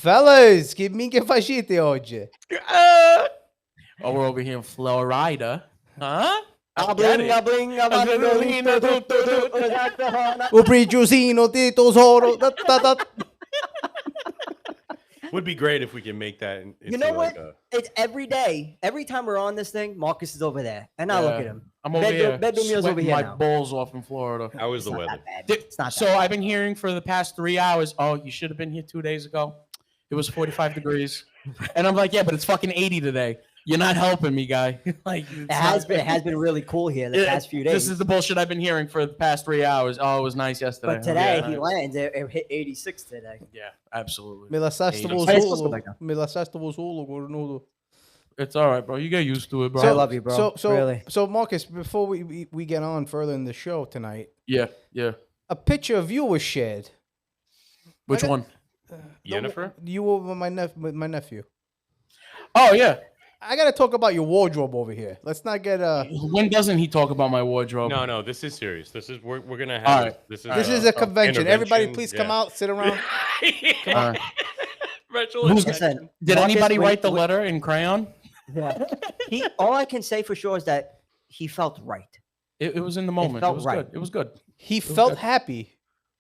Fellas, che minchia facete oggi? Oh, we're over here in Florida. Huh? Blinga, blinga, mandolino, Un prigiosino di tesoro. Would be great if we can make that. You know what? It's every day. Every time we're on this thing, Marcus is over there, and I look at him. I'm over here. Bedroom meals over sweating here my now. balls off in Florida. How is the It's not weather? that bad. It's not So that bad. I've been hearing for the past 3 hours. Oh, you should have been here 2 days ago. It was 45 degrees, and I'm like, yeah, but it's fucking 80 today. You're not helping me, guy. Like It has been really cool here the past few days. This is the bullshit I've been hearing for the past 3 hours. Oh, it was nice yesterday. But today Yeah. he lands. It hit 86 today. Yeah, absolutely. Me la sasto Hey, solo. back down. Me la sasto solo, cornudo. It's all right, bro. You get used to it, bro. I love you, bro. So, really. so Marcus, before we get on further in the show tonight, Yeah. a picture of you was shared. Which one? Jennifer? You were with with my nephew. Oh yeah. I gotta talk about your wardrobe over here. Let's not get When doesn't he talk about my wardrobe? No, this is serious. This is we're gonna have All right. this This is a convention. Everybody, intervention, please yeah. come out, sit around. All right. Virtual Who's- intervention. Listen, Did Marcus, anybody when- write the when- letter in crayon? Yeah. All I can say for sure is that he felt right. It was in the moment. It felt was right. good. It was good. He felt happy,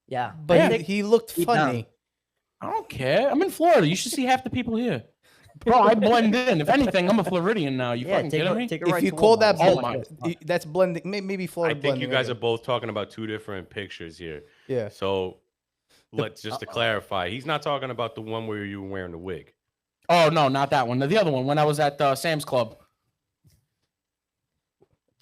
Yeah. but I he, think he looked deep funny. down. I don't care. I'm in Florida. You should see half the people here. Bro, I blend in. If anything, I'm a Floridian now. You yeah, fucking kidding me? take a If right you to call Walmart. that Oh blend, that's blending. Maybe I Florida think blending. you guys I are both talking about two different pictures here. Yeah. So let's just to clarify, he's not talking about the one where you were wearing the wig. Oh no, not that one. The other one when I was at Sam's Club.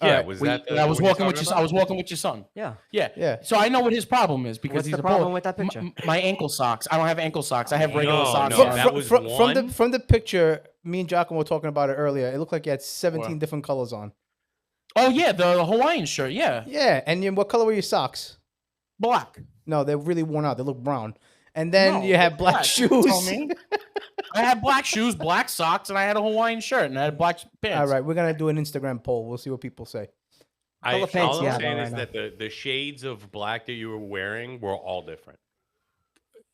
Yeah, right, was We- that? I was what walking you're with your. talking I was walking with your son. Yeah. Yeah. Yeah. So I know what his problem is because What's he's the a problem bull. with that picture? My ankle socks. I don't have ankle socks. I have regular No, socks. no, on. that was from one? from the picture. Me and Giacomo were talking about it earlier. It looked like you had 17 What? different colors on. Oh yeah, the Hawaiian shirt. Yeah, Yeah, and what color were your socks? black. No, they're really worn out. They look brown. And then No, you had black Tell shoes. me. I had black shoes, black socks, and I had a Hawaiian shirt, and I had black pants. All right, we're gonna do an Instagram poll. We'll see what people say. Color pants all you I'm have saying on is right that the shades of black that you were wearing were all different.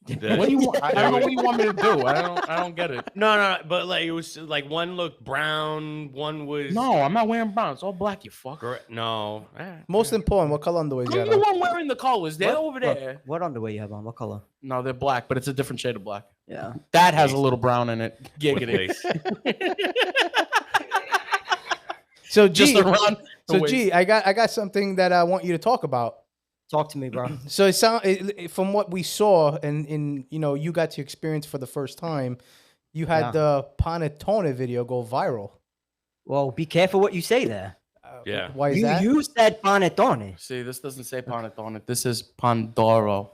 What do you want? I don't know what you want me to do. I don't get it. No, but like it was like one looked brown, one was No, I'm not wearing brown. It's all black. You fuck. no. Most important, what color underwear you I'm got the on? one wearing the colors. They're over there. What underwear you have on? What color? No, they're black, but it's a different shade of black. Yeah. That has a little brown in it. With Giggity. lace. So Just G, around the so waist. G, I got something that I want you to talk about. Talk to me, bro. So from what we saw and in you got to experience for the first time, you had Yeah. the Panettone video go viral. Well, be careful what you say there. Yeah. Why is You that? said panettone. See, this doesn't say Panettone. This is Pandoro.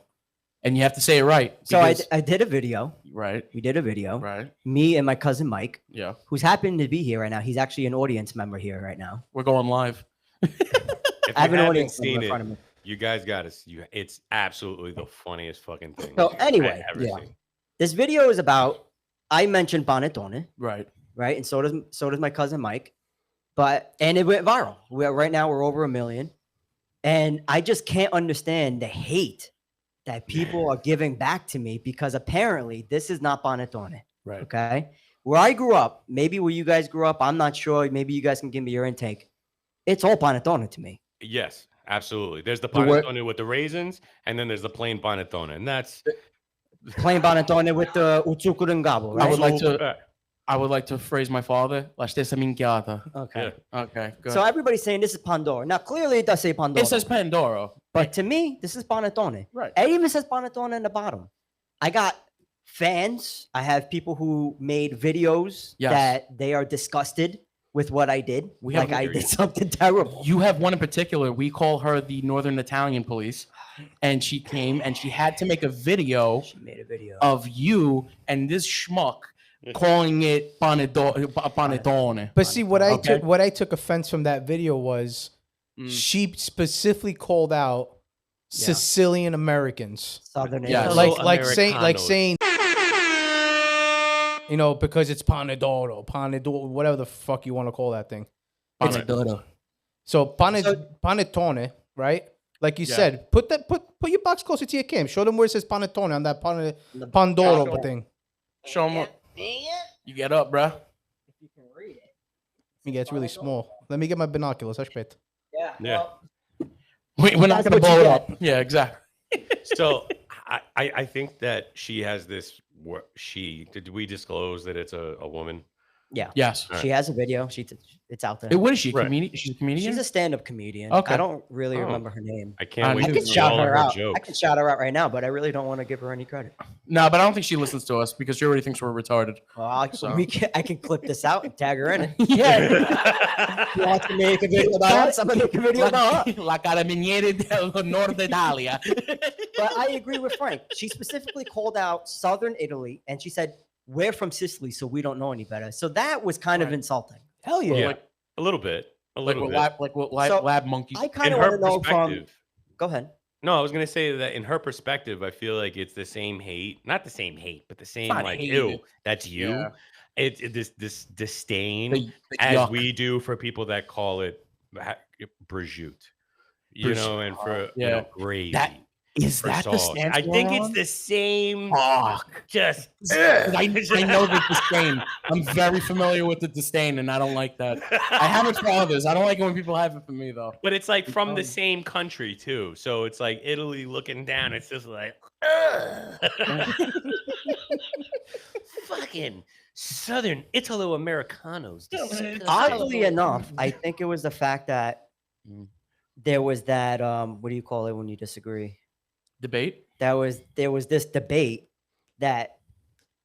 And you have to say it right. So I because- did a video. Right, We did a video. right. Me and my cousin Mike, Yeah. who's happened to be here right now. He's actually an audience member here right now. We're going live. If I you have an haven't audience member seen in front it, of me. you guys got to. It's absolutely the funniest fucking thing. So I've anyway, ever yeah. seen. This video is about. I mentioned panettone, Right. right? And so does my cousin Mike. And it went viral. Right now we're over 1 million, and I just can't understand the hate that people are giving back to me because apparently this is not panettone. Right. Okay, where I grew up, maybe where you guys grew up, I'm not sure. Maybe you guys can give me your intake. It's all panettone to me. Yes, absolutely. There's the The word- panettone with the raisins, and then there's the plain panettone, and that's. Plain panettone with the utsukuru and gabo, I right? would like So, to. I would like to phrase my father. La stessa minchiata. Okay. Okay, good. So everybody's saying this is Pandoro. Now clearly it does say Pandoro. it says Pandoro. But to me, this is panettone. Right. It even says panettone in the bottom. I got fans. I have people who made videos Yes. that they are disgusted with what I did. We have- Like I did something terrible. You have one in particular. We call her the Northern Italian Police, and she came and she had to make a video She made a video. of you and this schmuck calling it panettone. But see, what Okay. I took offense from that video was Mm. she specifically called out Yeah. Sicilian Americans, Southern Yeah. Italy. like Americanos. saying, because it's Panedoro, whatever the fuck you want to call that thing. Panettone. So So- panettone, right? Like you Yeah. said, put your box closer to your cam. Show them where it says panettone on that Pandoro Pandoro. thing. Show them what. You get up, bro. If you can read it. Yeah, it's really small. Let me get my binoculars. Aspetta. Yeah. Yeah. Well, We're not That's gonna what you blow it get. up. Yeah, exactly. So I think that she has this. Did we disclose that it's a woman? yeah. Yes. All She has a video. It's out there. Hey, what is she? A Right. comedian? She's a comedian. She's a stand-up comedian. Okay. I don't really Oh. remember her name. I can't wait I I to can see shout all of her her out. jokes. I can shout her out right now, but I really don't want to give her any credit. No, but I don't think she listens to us because she already thinks we're retarded. Well, So- I can clip this out and tag her in it. Yeah. You want to make a video about us? I'm gonna make a video about her. La carabinieri del Nord Italia. But I agree with Frank. She specifically called out Southern Italy, and she said, "We're from Sicily, so we don't know any better." So that was kind of Right. insulting. Hell yeah. Yeah, Like- a little bit. A Like little what bit. lab, So, lab monkeys. I kind In of want her to know from. perspective. Go ahead. No, I was gonna say that in her perspective, I feel like it's the same hate, not the same hate, but the same not like, hate, ew, that's you. Yeah. It's this disdain The as yuck. we do for people that call it prosciutto, you know, and for you know, gravy. Is for that the sauce. stance I think we're it's on? the same. Fuck. Just I know the disdain. I'm very familiar with the disdain, and I don't like that. I have it for others. I don't like it when people have it for me, though. But it's like from the Um, same country too. So it's like Italy looking down. It's just like fucking Southern Italo-Americanos. Disgusting. Oddly enough, I think it was the fact that Mm. there was that what do you call it when you disagree? Debate? There was this debate that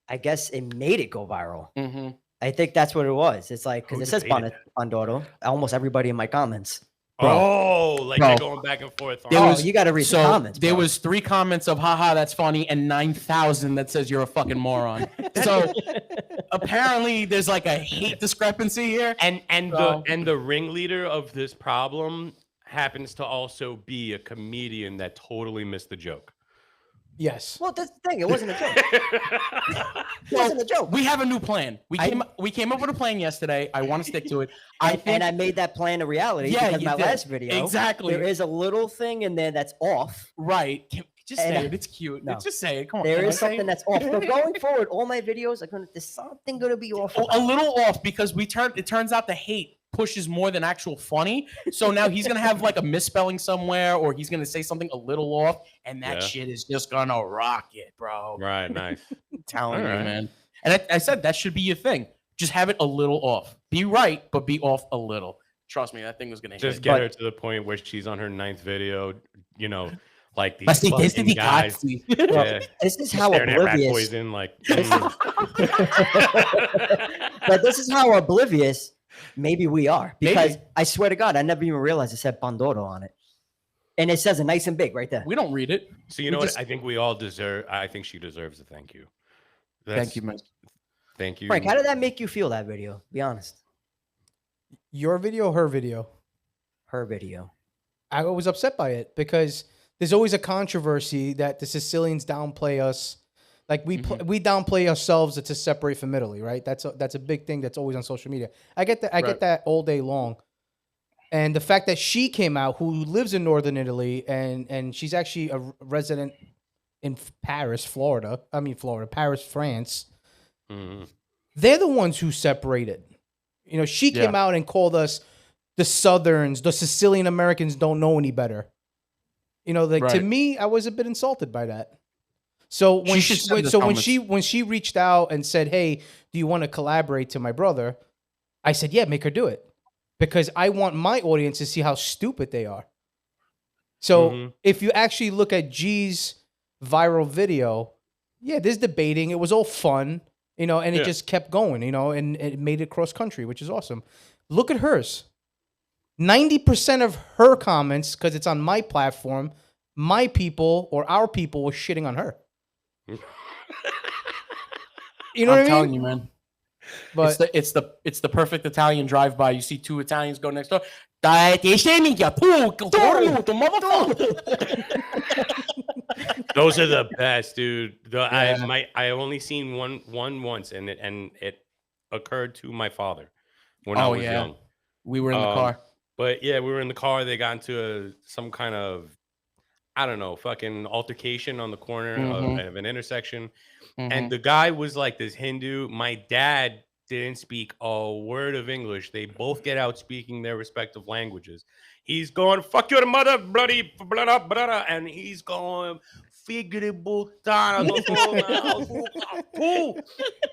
I guess it made it go viral. Mm-hmm. I think that's what it was. It's like because Who it says debated Pandoro. Almost everybody in my comments. Oh, like Bro. they're going back and forth. There Oh, was- you got to read So the comments. there bro. was 3 comments of haha that's funny and 9,000 that says you're a fucking moron. So apparently there's like a hate discrepancy here. and the ringleader of this problem happens to also be a comedian that totally missed the joke. Yes. Well, that's the thing. It wasn't a joke. It wasn't a joke. We have a new plan. We came up with a plan yesterday. I want to stick to it. And I made that plan a reality Yeah, because you my did. last video, Exactly. there is a little thing in there that's off. Right. Just And say it. It's cute. no. Just say it. Come on. There Can I is say something it? that's off. So going forward, all my videos are gonna. There's something gonna be off. A little off because it turns out the hate pushes more than actual funny. So now he's gonna have like a misspelling somewhere, or he's gonna say something a little off, and that Yeah. shit is just gonna rock it, bro. Right, nice. I'm telling you, Alright. man. And I said that should be your thing. Just have it a little off. Be right, but be off a little. Trust me, that thing was gonna Just hit. get her to the point where she's on her 9th video, you know, like these Basti testi fucking di guys. cazzi. Yeah, This is how staring at rat oblivious. poison, like. But this is how oblivious maybe we are. Because Maybe. I swear to God, I never even realized it said Pandoro on it, and it says it nice and big right there. We don't read it. So you know We what? just- I think we all deserve. I think she deserves a thank you. Thank you, man. Thank you. Frank, how did that make you feel? That video? Be honest. Your video, her video. Her video. I was upset by it because there's always a controversy that the Sicilians downplay us. Like we downplay ourselves to separate from Italy, right? That's a big thing that's always on social media. I get that. I Right. get that all day long. And the fact that she came out, who lives in northern Italy, and she's actually a resident in Paris, Paris, France. Mhm. They're the ones who separated. You know, she came out and called us the Southerns, the Sicilian Americans don't know any better. You know, like to Right. me, I was a bit insulted by that. So when should she, send us when comments. she reached out and said, "Hey, do you want to collaborate to my brother?" I said, "Yeah, make her do it," because I want my audience to see how stupid they are. So Mhm. if you actually look at G's viral video, yeah, there's debating. It was all fun, you know, and it Yeah. just kept going, you know, and it made it cross country, which is awesome. Look at hers. 90% of her comments, because it's on my platform, my people or our people were shitting on her. You know I'm what I telling mean? you, man. But It's the perfect Italian drive-by. You see 2 Italians go next door. Dai, ti sei minchia, puto, cornuto, motherfucker. Those are the best, dude. Yeah. I only seen one once, and it occurred to my father when I Oh, was yeah. young. We were in the Um, car. But yeah, we were in the car. They got into some kind of I don't know, fucking altercation on the corner of an intersection. And Mhm. the guy was like this Hindu. My dad didn't speak a word of English. They both get out speaking their respective languages. He's going, fuck your mother, bloody, blah, blah, blah, and he's going, figure butana,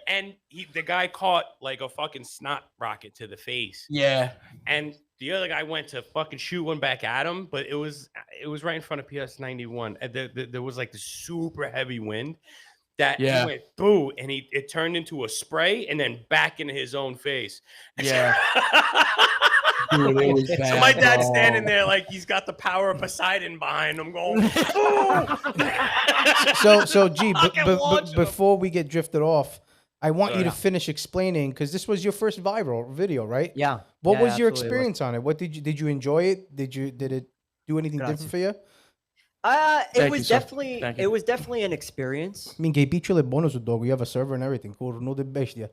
and the guy caught like a fucking snot rocket to the face. Yeah. And the other guy went to fucking shoot one back at him, but it was right in front of PS 91. And there was like this super heavy wind that he Yeah. went boo, and it turned into a spray and then back into his own face. Yeah. Dude, it was So bad, my dad's bro. standing there like he's got the power of Poseidon behind him, going, boo! So G, Fucking launch him. before we get drifted off, I want you to Yeah. finish explaining, because this was your first viral video, right? Yeah. What Yeah, was your absolutely it was. experience on it? What did you enjoy it? Did it do anything Gracias. different for you? It Thank was you, sir. definitely Thank you. it was definitely an experience. I mean, che piccolo e buono sul dog. We have a server and everything. Corno de bestia.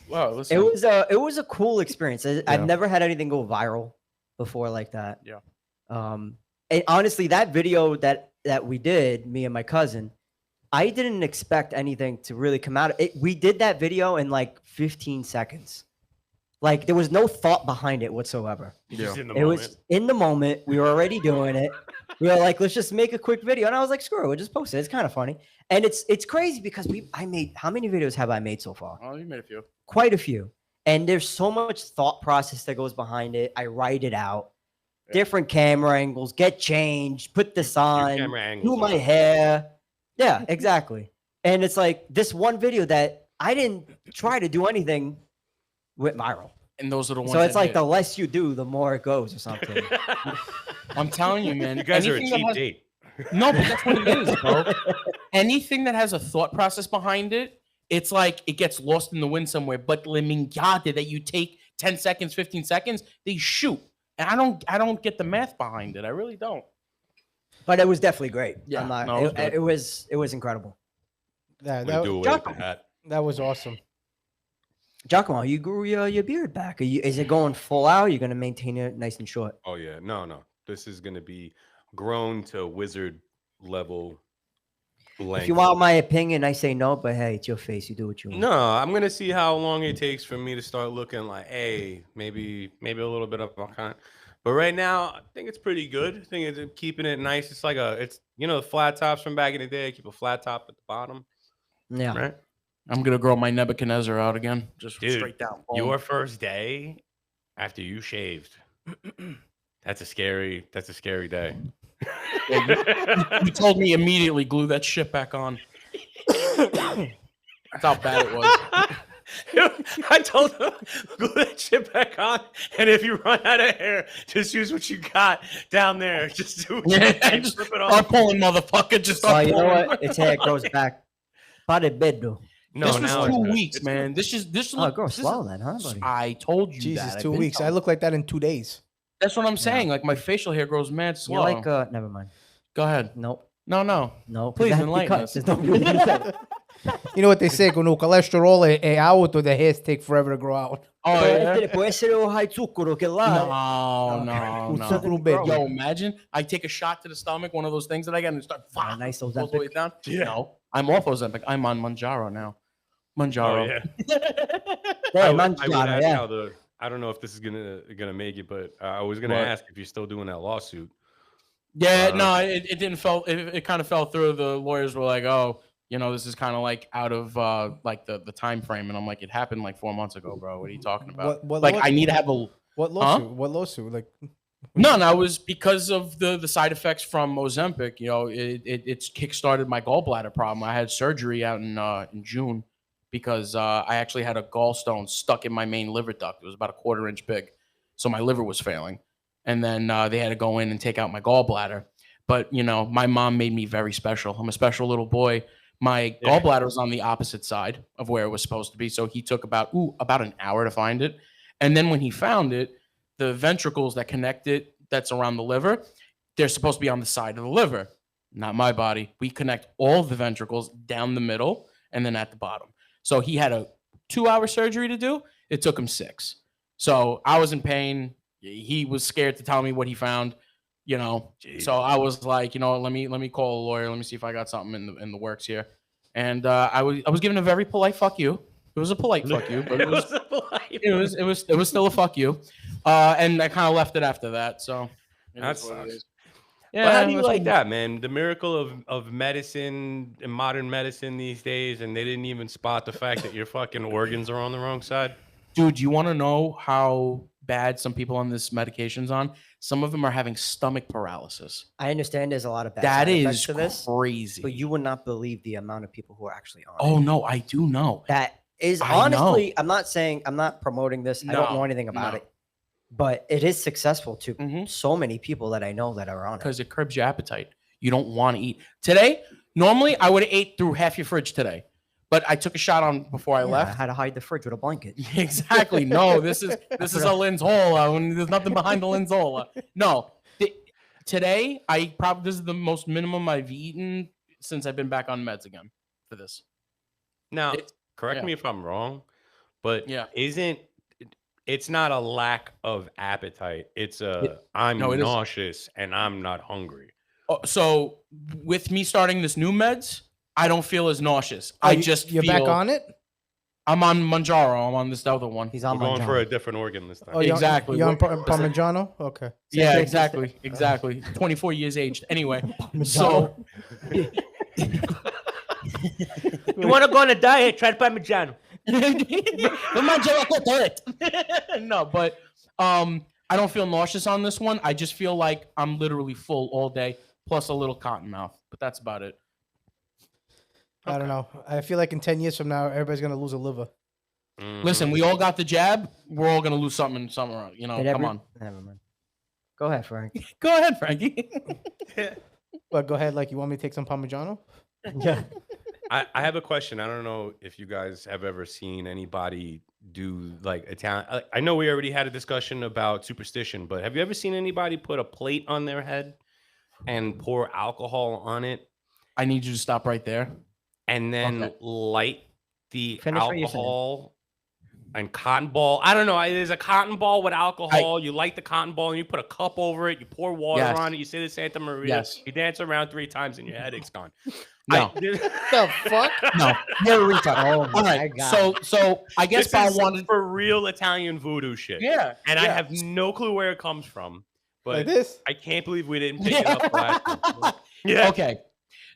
Wow, listen. It was a cool experience. I've never had anything go viral before like that. Yeah. And honestly, that video that we did, me and my cousin, I didn't expect anything to really come out. We did that video in like 15 seconds. Like there was no thought behind it whatsoever. Just in the It moment. was in the moment. We were already doing it. We were like, let's just make a quick video. And I was like, screw it, we'll just post it. It's kind of funny. And it's crazy because I made, how many videos have I made so far? Oh, you made a few. Quite a few. And there's so much thought process that goes behind it. I write it out. Yeah. Different camera angles, get changed, put this on, camera angles do my are- hair. Yeah, exactly. And it's like this one video that I didn't try to do anything with viral. And those are the ones. So it's that like hit. the less you do, the more it goes or something. I'm telling you, man. You guys are a anything that cheap has- date. No, but that's what it is, bro. Anything that has a thought process behind it, it's like it gets lost in the wind somewhere. But le minchiate that you take 10 seconds, 15 seconds, they shoot. And I don't get the math behind it. I really don't. But it was definitely great. Yeah, I'm not- no, it was good. it was incredible. That, We that, do away with the hat. that was awesome. Giacomo, you grew your beard back. Is it going full out? Or you're gonna maintain it nice and short? Oh yeah, no. This is gonna be grown to wizard level length. If you want my opinion, I say no, but hey, it's your face. You do what you want. No, I'm gonna see how long it takes for me to start looking like, hey, maybe a little bit of a kind. But right now, I think it's pretty good. I think it's keeping it nice. It's like it's the flat tops from back in the day. I keep a flat top at the bottom, Yeah. right? I'm gonna grow my Nebuchadnezzar out again, just Dude, straight down. Boom. Your first day after you shaved, that's a scary day. You told me immediately, glue that shit back on. That's how bad it was. I told him, glue that shit back on, and if you run out of hair, just use what you got down there. Just do what you Yeah, can, just flip it start off. pulling, motherfucker. Just Oh, start you know pulling. what? Its hair grows back. Pare bello. No, This was now 2 it's good. weeks, It's man. This Oh, it grows this slow then, huh, buddy? I told you Jesus, that. I've 2 been weeks. I telling- look like that in 2 days. That's what I'm saying. Like my facial hair grows mad You slow. like never mind. Go ahead. Nope. No. No. 'cause Please that has to be enlighten cut. us. There's no reason to say it. You know what they say? When cholesterol è alto, the hairs take forever to grow out. Oh yeah. Può essere un high zucchero che là. No. Zucchero bello. Yo, imagine I take a shot to the stomach, one of those things that I get, and start Nice goes all the way Ozempic. down. Yeah. No, I'm off Ozempic. I'm on Manjaro now. Manjaro. Oh, yeah. Yeah, I would mangiare, ask yeah. how I don't know if this is gonna make it, but I was gonna What? ask if you're still doing that lawsuit. Yeah, Wow. no, it didn't fell. It kind of fell through. The lawyers were like, "Oh, this is kind of like out of like the time frame," and I'm like, "It happened like 4 months ago, bro. What are you talking about? What like, law- I need to have a What lawsuit? What lawsuit? Like, no. It was because of the side effects from Ozempic. It's kickstarted my gallbladder problem. I had surgery out in June because I actually had a gallstone stuck in my main liver duct. It was about a 1/4 inch big, so my liver was failing. And then they had to go in and take out my gallbladder. But my mom made me very special. I'm a special little boy. My Yeah. gallbladder was on the opposite side of where it was supposed to be, so he took about an hour to find it. And then when he found it, the ventricles that connect it, that's around the liver, they're supposed to be on the side of the liver. Not my body. We connect all the ventricles down the middle and then at the bottom. So he had a 2-hour surgery to do. It took him 6. So I was in pain. He was scared to tell me what he found. you know. So I was like, you know, let me call a lawyer. Let me see if I got something in the works here. And I was given a very polite fuck you. It was a polite fuck you, but it was still a fuck you. And I kind of left it after that. So That sucks. Yeah. But how do you that's like what- that, man? The miracle of medicine and modern medicine these days, and they didn't even spot the fact that your fucking organs are on the wrong side. Dude, you want to know how bad some people on this medication's on? Some of them are having stomach paralysis. I understand there's a lot of bad That side effects is to this, crazy. but you would not believe the amount of people who are actually on Oh it. no, I do know. That is I honestly, know. I'm not saying, I'm not promoting this. I don't know anything about no. it, but it is successful to Mhm. so many people that I know that are on it. Because it curbs your appetite. You don't want to eat. Today, normally I would have ate through half your fridge today. But I took a shot on before I I left. had to hide the fridge with a blanket. Exactly. No, this is a Linzola. When there's nothing behind the Linzola. No. Today, this is the most minimum I've eaten since I've been back on meds again for this. Now, It's- correct yeah. me if I'm wrong, but Yeah. it's not a lack of appetite. It's I'm no, it is. nauseous and I'm not hungry. So with me starting this new meds, I don't feel as nauseous. Oh, you're back on it. I'm on Manjaro. I'm on this other one. He's We're on my going job. for a different organ this time. Oh, Exactly. You're on What- Parmigiano. Okay. Yeah, exactly. 24 years aged. Anyway, so You want to go on a diet? Try to Parmigiano. no, but I don't feel nauseous on this one. I just feel like I'm literally full all day, plus a little cotton mouth. But that's about it. I don't know. I feel like in 10 years from now, everybody's gonna lose a liver. Listen, we all got the jab. We're all gonna lose something somewhere. You know, come on. Never mind. Go ahead, Frank. Go ahead, Frankie. Well, go ahead. Like, you want me to take some Parmigiano? Yeah. I have a question. I don't know if you guys have ever seen anybody do like Italian. I know we already had a discussion about superstition, but have you ever seen anybody put a plate on their head and pour alcohol on it I need you to stop right there. and then Okay. light the Finish what you're saying. alcohol and cotton ball? I don't know. There's a cotton ball with alcohol. You light the cotton ball and you put a cup over it. You pour water Yes. on it. You say the Santa Maria. Yes. You dance around 3 times and your headache's gone. No. The fuck? No, you're a retard. Oh All my right. God. So I guess This I is wanted. for real Italian voodoo shit. Yeah. And I yeah. have no clue where it comes from. But Like this? I can't believe we didn't pick it up last time. Yeah. Okay.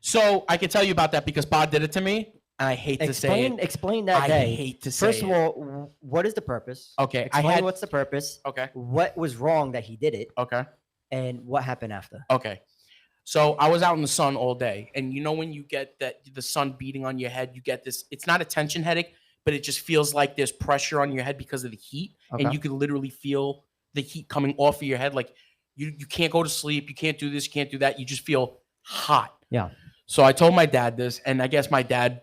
So I can tell you about that because Bob did it to me, and I hate to say it. Explain that I day. hate to say First it. of all, what is the purpose? Okay, I Explain had. what's the purpose. Okay. What was wrong that he did it, Okay. and what happened after? Okay. So I was out in the sun all day, and you know when you get the sun beating on your head, you get this. It's not a tension headache, but it just feels like there's pressure on your head because of the heat, and Okay. you can literally feel the heat coming off of your head. Like you can't go to sleep, you can't do this, you can't do that. You just feel hot. Yeah. So I told my dad this, and I guess my dad,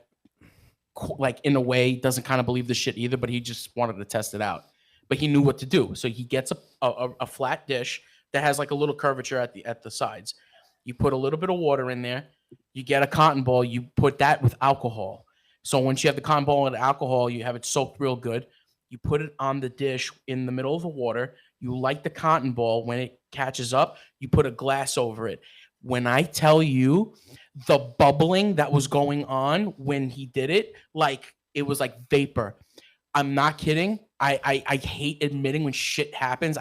like in a way, doesn't kind of believe this shit either, but he just wanted to test it out. But he knew what to do. So he gets a flat dish that has like a little curvature at the sides. You put a little bit of water in there. You get a cotton ball. You put that with alcohol. So once you have the cotton ball and alcohol, you have it soaked real good. You put it on the dish in the middle of the water. You light the cotton ball. When it catches up, you put a glass over it. When I tell you the bubbling that was going on when he did it, like it was like vapor. I'm not kidding. I hate admitting when shit happens.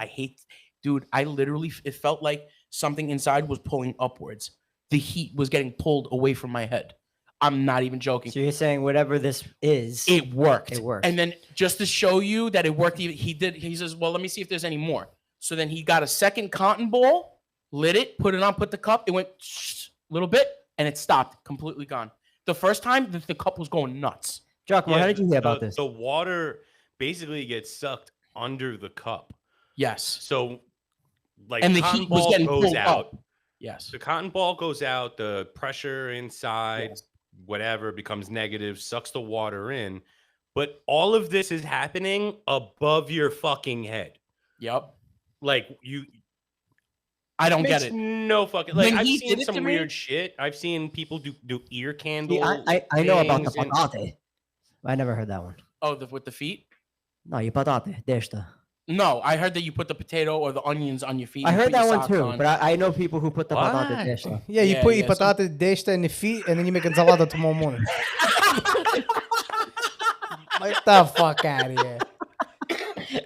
Dude, I literally, it felt like something inside was pulling upwards. The heat was getting pulled away from my head. I'm not even joking. So you're saying whatever this is, It worked. It worked. And then just to show you that it worked, he says, well, let me see if there's any more. So then he got a second cotton ball, lit it, put it on, put the cup. It went a little bit and it stopped, completely gone. The first time the cup was going nuts. Giacomo, how did you hear about this? The water basically gets sucked under the cup. Yes. So, like, And the cotton heat was ball getting goes pulled out. up. Yes. The cotton ball goes out. The pressure inside, Yes. whatever, becomes negative, sucks the water in. But all of this is happening above your fucking head. Yep. Like, you. I don't get Makes it. No fucking. Like, When I've he seen did it some to me- weird shit. I've seen people do ear See, candles. I know about the things and- patate. I never heard that one. Oh, with the feet? No, you patate, desta. No, I heard that you put the potato or the onions on your feet. I and heard put your that one socks too, on. but I know people who put the patate What? dish. So. Yeah, you Yeah, put yeah, your patate dish in the feet, and then you make ensalada tomorrow morning. Get the fuck out of here.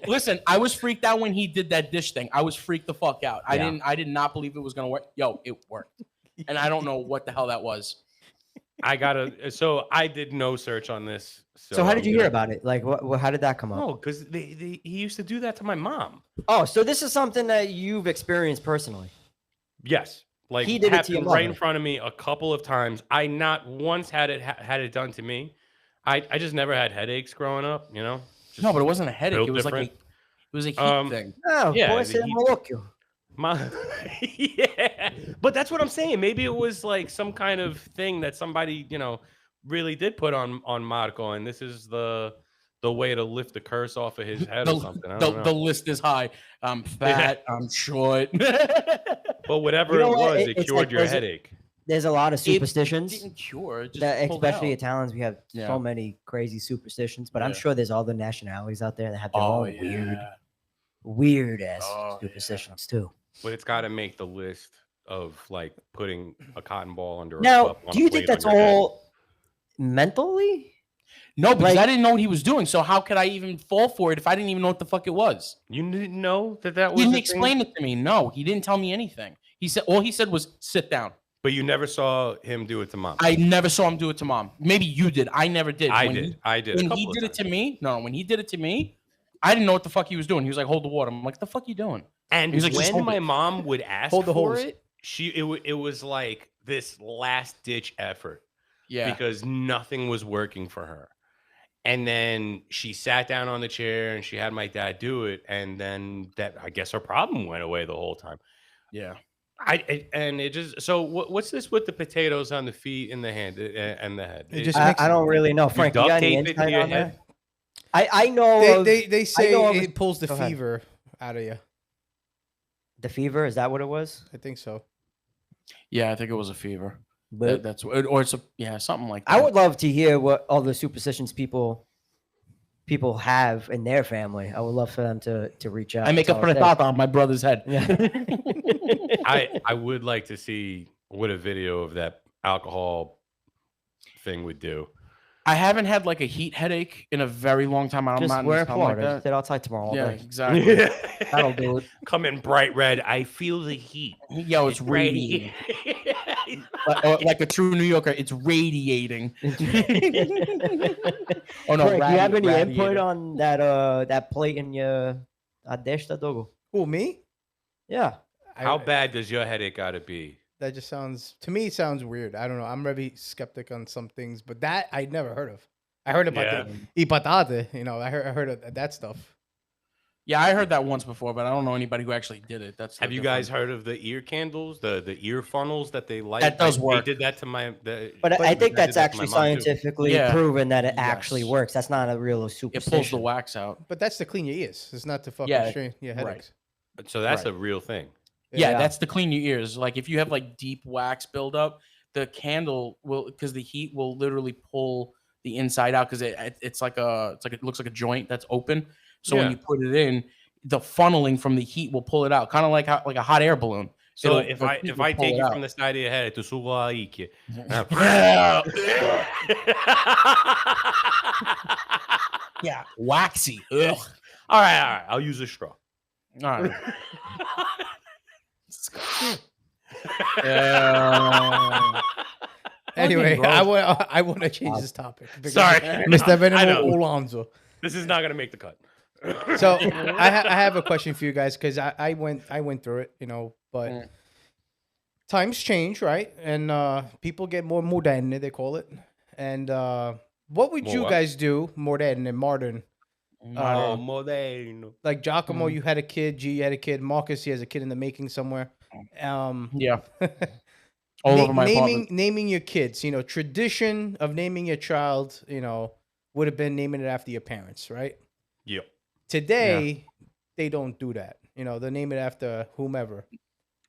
Listen, I was freaked out when he did that dish thing. I was freaked the fuck out. Yeah. I did not believe it was gonna work. Yo, it worked, and I don't know what the hell that was. So I did no search on this. So how I'm did you gonna- hear about it? Like, how did that come up? No, because he used to do that to my mom. Oh, so this is something that you've experienced personally. Yes, like He did it to your happened right in mother. front of me a couple of times. I not once had it done to me. I just never had headaches growing up. You know. Just No, but it wasn't a headache. built It was different. it was a heat thing. Oh, Yeah, boy, the se heat- malocchio. Yeah, but that's what I'm saying. Maybe it was like some kind of thing that somebody really did put on Marco, and this is the way to lift the curse off of his head or something. I don't know. The list is high. I'm fat. I'm short. But whatever You know it what? was, It- it it's cured like your there's a- headache. There's a lot of superstitions. Didn't cure. It just That, pulled especially out. Italians, we have Yeah. so many crazy superstitions. But I'm Yeah. sure there's other nationalities out there that have their Oh own yeah. weird ass Oh, yeah. superstitions too. But it's got to make the list of like putting a cotton ball under a Now, cup on do a you plate think that's on your head. all mentally? No, because Like- I didn't know what he was doing. So how could I even fall for it if I didn't even know what the fuck it was? You didn't know that was He didn't a thing? explain it to me. No, he didn't tell me anything. He said all he said was sit down. But you never saw him do it to mom. I never saw him do it to mom. Maybe you did. I never did. I When did. he- I did. a When couple he of did it times. to me, when he did it to me, I didn't know what the fuck he was doing. He was like, "Hold the water." I'm like, "The fuck you doing?" And He's like, "Just when hold my it." mom would ask Hold the for hose. it, it was like this last ditch effort Yeah. because nothing was working for her. And then she sat down on the chair and she had my dad do it, and then I guess her problem went away the whole time. Yeah. And it just what's this with the potatoes on the feet and the hand and the head? It just I, makes- I don't really know. Frank, you duct got any tape it to insight your on head? that? I know They say know of- it pulls the Go ahead. fever out of you. the fever. Is that what it was? I think so. Yeah, I think it was a fever. But That's or it's something like that. I would love to hear what all the superstitions people have in their family. I would love for them to reach out. I make a and tell us frittata on my brother's head. theirs. I would like to see what a video of that alcohol thing would do. I haven't had like a heat headache in a very long time. I'm Just not in wear this in town like Florida. that. Sit outside tomorrow all Yeah, day. exactly. That'll do it. Come in bright red. I feel the heat. Yo, it's radiating. Like a true New Yorker, it's radiating. Oh no, Frank, you have any radiating. input on that plate in your adesta dogo? Who, me? Yeah. How bad does your headache got to be? That just sounds, to me, it sounds weird. I don't know. I'm very skeptic on some things, but that I never heard of. I heard about the patate, I heard of that stuff. Yeah, I heard that once before, but I don't know anybody who actually did it. That's the Have you guys difference. heard of the ear candles, the ear funnels that they light? That does work. They did that to But I think I that's did that to my actually mom, too. scientifically Yeah. proven that it actually Yes. works. That's not a real It superstition. pulls the wax out. But that's to clean your ears. It's not to fucking Yeah, strain your right. headaches. So that's Right. a real thing. Yeah, Yeah. that's to clean your ears. Like if you have like deep wax buildup, the candle will, because the heat will literally pull the inside out because it looks like a joint that's open. So when Yeah. you put it in, the funneling from the heat will pull it out, kind of like a hot air balloon. So It'll- if the I heat if will I pull take it you out. from the side of your head to sugo a Ike. Yeah, waxy. Ugh. All right. I'll use a straw. All right. Anyway, gross. I want to change this topic. because Sorry. Mr. I Venimo know. Alonso. This is not gonna make the cut. So I have a question for you guys because I went through it, but Mm. times change, right? And people get more modern, they call it. And what would More you what? guys do, modern and modern? Oh, moderno. Like Giacomo, Mm. you had a kid. G, you had a kid. Marcus, he has a kid in the making somewhere. Yeah. All over my apartment. naming your kids. Tradition of naming your child. Would have been naming it after your parents, right? Yep. Today, they don't do that. They name it after whomever.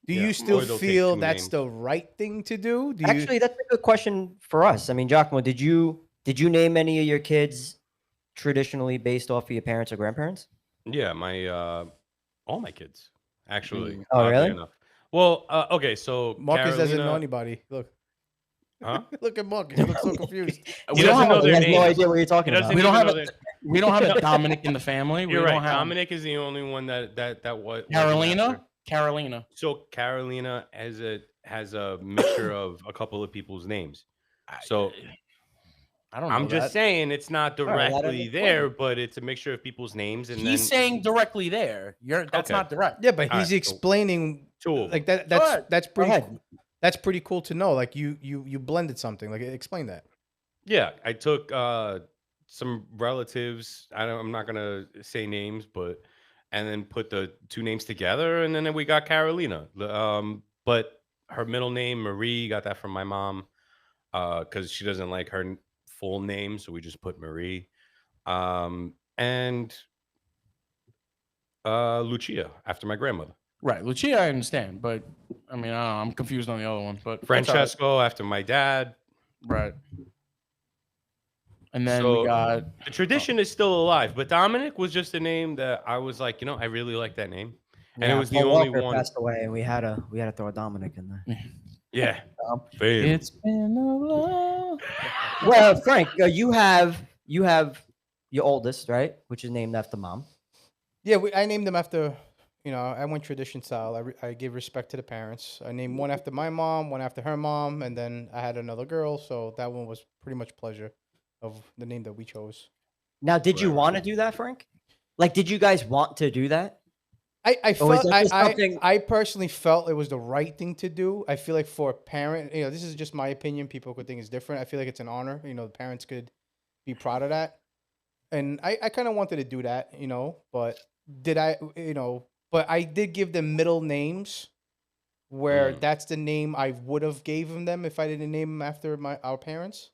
Do Yeah, you still or they'll take feel two that's names. the right thing to do? Actually, that's a good question for us. I mean, Giacomo, did you name any of your kids traditionally based off of your parents or grandparents? Yeah, my all my kids, actually, Oh, oddly really? enough. Well, okay, so Marcus doesn't know Carolina, anybody. Look, huh? look at Marcus. He looks so confused. He We don't doesn't have know a He their has no names. idea what you're He talking about. doesn't we don't even have know a their. we don't have No, a Dominic in the family. you're We right. don't have Dominic is the only one that wasn't after. Carolina. So Carolina has a mixture of a couple of people's names. I, So I don't know I'm just that. saying it's not All right, let him directly explain. there, but it's a mixture of people's names, and He's then saying directly there. That's okay, not direct. Yeah, but all he's right, so explaining two of like them. that. Go ahead. That's Go pretty. ahead. That's pretty cool to know. Like you blended something. Like explain that. Yeah, I took some relatives. I'm not gonna say names, but and then put the two names together, and then we got Carolina. But her middle name Marie got that from my mom because she doesn't like her full name, so we just put Marie. And Lucia after my grandmother. Right, Lucia, I understand, but I mean, I don't know, I'm confused on the other one. But that's all right. Francesco after my dad. Right. And then we So got the tradition is still alive, but Dominic was just a name that I was like, I really like that name, and it Yeah, was the Paul only Walker one. passed away, and we had to throw a Dominic in there. Yeah, um, fame. it's been a long. Well, Frank, you have your oldest, right, which is named after mom. Yeah, I named them after. I went tradition style. I gave respect to the parents. I named one after my mom, one after her mom, and then I had another girl. So that one was pretty much pleasure of the name that we chose. Now, did you Right. want to do that, Frank? Like, did you guys want to do that? I Or is felt that just something? I personally felt it was the right thing to do. I feel like for a parent, this is just my opinion. People could think it's different. I feel like it's an honor. The parents could be proud of that. And I kind of wanted to do that, but did I, but I did give them middle names where Mm, that's the name I would have gave them if I didn't name them after our parents.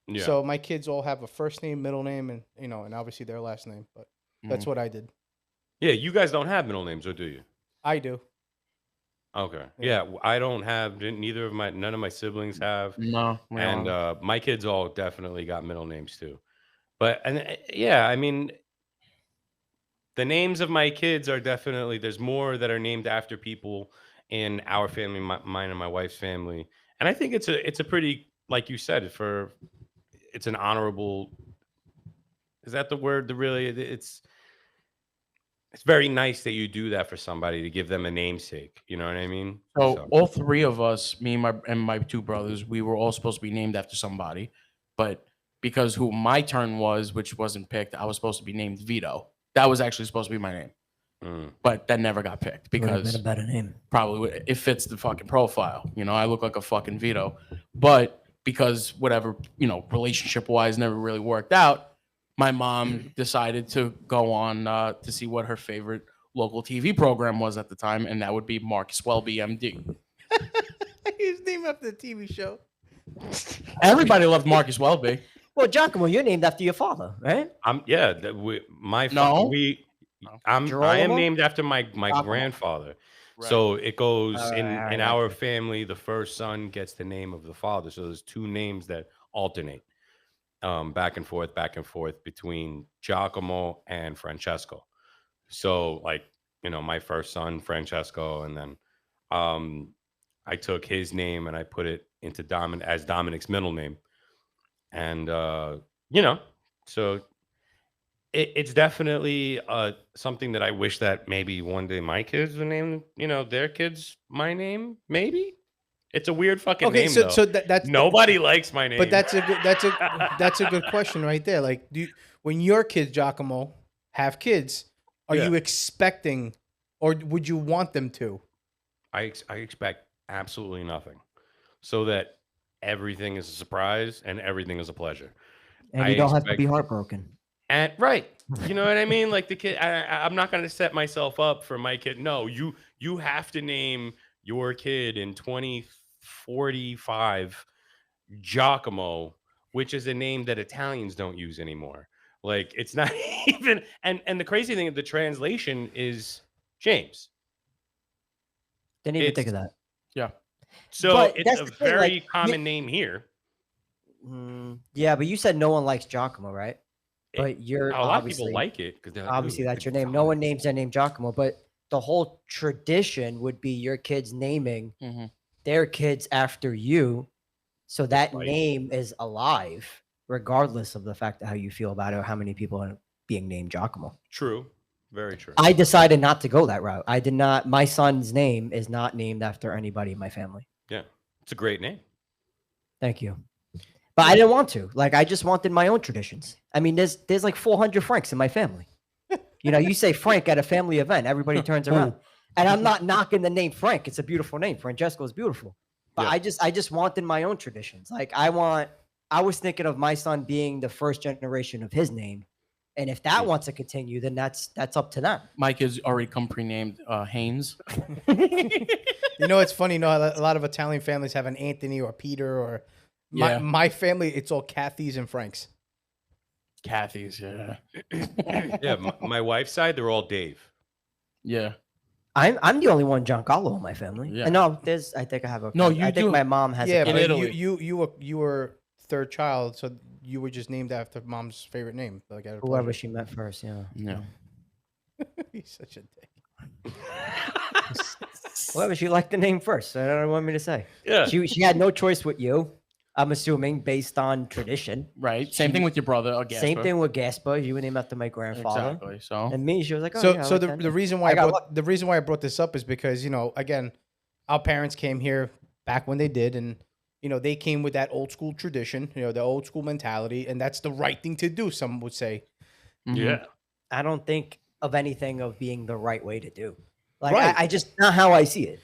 yeah, So my kids all have a first name, middle name, and and obviously their last name. But that's what I did. yeah. You guys don't have middle names, or do you? I do. Okay, Yeah. yeah. I don't have none of my siblings have, No, we and don't. my kids all definitely got middle names too. But yeah, I mean, the names of my kids are definitely there's more that are named after people in our family, mine and my wife's family, and I think it's a pretty like you said it's an honorable. Is that the word? The really it's very nice that you do that for somebody to give them a namesake. You know what I mean? So So all three of us, me and my two brothers, we were all supposed to be named after somebody, but because who my turn was, which wasn't picked, I was supposed to be named Vito. That was actually supposed to be my name, mm, but that never got picked Would have been because a better name. it fits the fucking profile. I look like a fucking Vito, but because whatever relationship wise never really worked out. My mom decided to go on to see what her favorite local TV program was at the time, and that would be Marcus Welby, MD. His name after the TV show. Everybody loved Marcus Welby. Well, Giacomo, you're named after your father, right? yeah. No. I am Girolamo? named after my Giacomo. grandfather. Right. So it goes All right, in all right, in I our got family. The first son gets the name of the father. So there's two names that alternate back and forth between Giacomo and Francesco. So like my first son Francesco, and then I took his name and I put it into Dominic's middle name, and so it's definitely something that I wish that maybe one day my kids would name their kids my name. Maybe it's a weird fucking Okay, name so though. that's Nobody likes my name. but that's a good question right there. Like, when your kids, Giacomo, have kids, are Yeah. you expecting, or would you want them to? I expect absolutely nothing, so that everything is a surprise and everything is a pleasure. And I you don't have to expect be heartbroken. And right, you know what I mean? Like the kid, I'm not going to set myself up for my kid. No, you have to name your kid in 2045 Giacomo, which is a name that Italians don't use anymore. Like it's not even. And the crazy thing, the translation is James. Didn't even It's think of that. Yeah. so But it's that's a the thing, very like, common name here. yeah, but you said no one likes Giacomo, right? But you're A lot of people obviously like it because they're like, obviously "Ooh, that's your name. No one names their name Giacomo, but the whole tradition would be your kids naming Mhm. their kids after you, so that Right. name is alive, regardless of the fact of how you feel about it or how many people are being named Giacomo. True. Very true. I decided not to go that route. I did not. My son's name is not named after anybody in my family. Yeah. It's a great name. Thank you. But I didn't want to. Like, I just wanted my own traditions. I mean, there's like 400 Franks in my family. You know, you say Frank at a family event, everybody turns around. And I'm not knocking the name Frank. It's a beautiful name. Francesco is beautiful. But Yeah. I just wanted my own traditions. Like, I was thinking of my son being the first generation of his name. And if that wants to continue, then that's up to them. My kids already come pre-named Haynes. You know, it's funny. You know, a lot of Italian families have an Anthony or Peter or Yeah. my family. It's all Kathys and Franks. Kathy's, yeah. Yeah. My wife's side, they're all Dave. Yeah. I'm the only one Giancarlo in my family. Yeah. And no, I think I have a No, cousin. you I think do. my mom has Yeah, a In but cousin. Italy. you were third child, so you were just named after mom's favorite name. Like out of Whoever pleasure. she met first, yeah. Yeah. He's such a dick. Whoever she liked the name first. I don't know what want me to say. Yeah. She had no choice with you. I'm assuming based on tradition. Right. Same thing with your brother. Same thing with Gaspar. You were named after my grandfather. Exactly. So And me, she was like, oh, So yeah, I so like the, that the name. reason why I got the reason why I brought this up is because, you know, again, our parents came here back when they did, and you know, they came with that old school tradition, you know, the old school mentality, and that's the right thing to do, some would say. mhm. Yeah. I don't think of anything of being the right way to do. Like, Right. I just, not how I see it.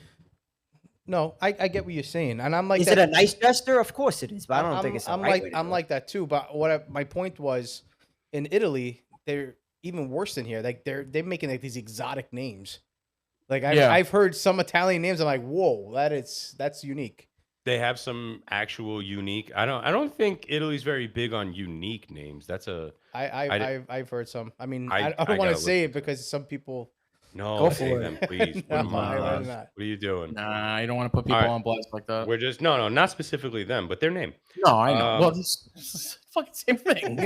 No, I get what you're saying, and I'm like, Is it a nice gesture? Of course it is, but I don't think it's the I'm right like way to I'm do it. like that too. But my point was, in Italy, they're even worse than here. Like they're making like these exotic names. Like Yeah. I've heard some Italian names. I'm like, whoa, that's unique. They have some actual unique. I don't think Italy's very big on unique names. That's a I've heard some. I mean, I I don't gotta want to look say it because some people. no. Go for Say it. them, please. No, Put 'em on I'd rather blast. not. What are you doing? Nah, I don't want to put people All right. on blast like that. We're just no, not specifically them, but their name. No, I know. Well, Um, it's fucking same thing.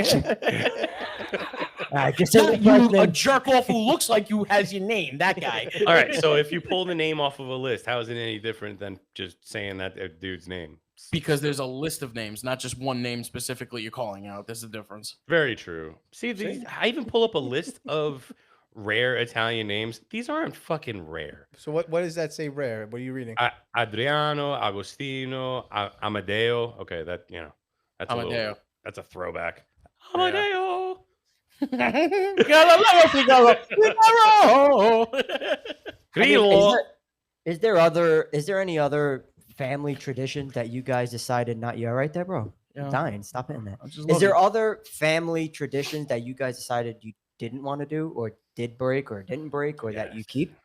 All right, just say Not the you, first a name. jerk off who looks like you has your name. That guy. All right. So if you pull the name off of a list, how is it any different than just saying that dude's name? Because there's a list of names, not just one name specifically you're calling out. There's a difference. Very true. See, I even pull up a list of rare Italian names. These aren't fucking rare. So what does that say? Rare? What are you reading? Adriano, Agostino, Amadeo. Okay, that's a Amadeo. little, that's a throwback. Yeah. Amadeo. Galileo Figaro. Figaro. I mean, Grillo. is there any other family tradition that you guys decided not? You're right there, bro. Yeah. I'm dying. Stop hitting that. I just Is love there it. other family traditions that you guys decided you didn't want to do, or did break, or didn't break, or that you Yes. keep?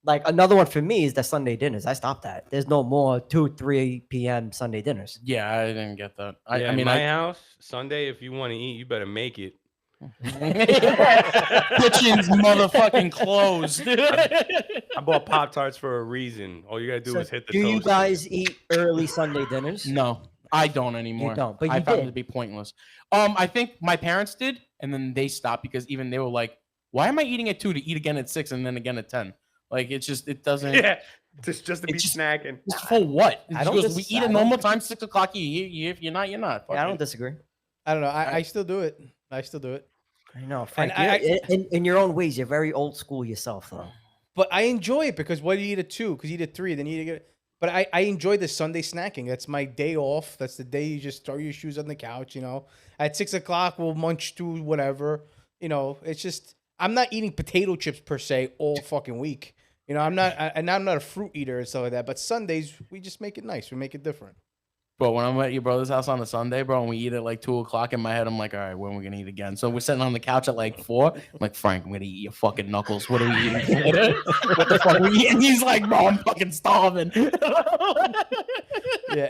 Like, another one for me is the Sunday dinners. I stopped that. There's no more 2-3 p.m. Sunday dinners. Yeah, I didn't get that. I in mean, my house, Sunday, if you want to eat, you better make it. kitchen's motherfucking closed. I bought Pop Tarts for a reason. All you gotta do So is hit the do you toaster. guys eat early Sunday dinners? No, I don't anymore. don't, but I you found it did. to be pointless. I think my parents did, and then they stopped because even they were like, "Why am I eating at 2 to eat again at 6 and then again at 10?" Like it doesn't. Yeah, just to be It's just- snacking. Just for what? I don't Because we dis- eat I at don't- normal time, 6 o'clock. You eat. If you're not, you're not. Fuck Yeah, I it. don't disagree. I don't know. I still do it. I still do it. I know, Frank. I- in your own ways, you're very old school yourself, though. But I enjoy it because what do you eat at 2? Because you eat at 3, then you eat it. But I enjoy the Sunday snacking. That's my day off. That's the day you just throw your shoes on the couch. You know, at 6 o'clock we'll munch to whatever. You know, it's just I'm not eating potato chips per se all fucking week. You know, I'm not a fruit eater and stuff like that. But Sundays we just make it nice. We make it different. Bro, when I'm at your brother's house on a Sunday, bro, and we eat at like 2 o'clock, in my head, I'm like, all right, when are we gonna eat again? So we're sitting on the couch at like 4. I'm like, Frank, I'm gonna eat your fucking knuckles. What are we eating for dinner? What the fuck are we eating? He's like, bro, I'm fucking starving. Yeah.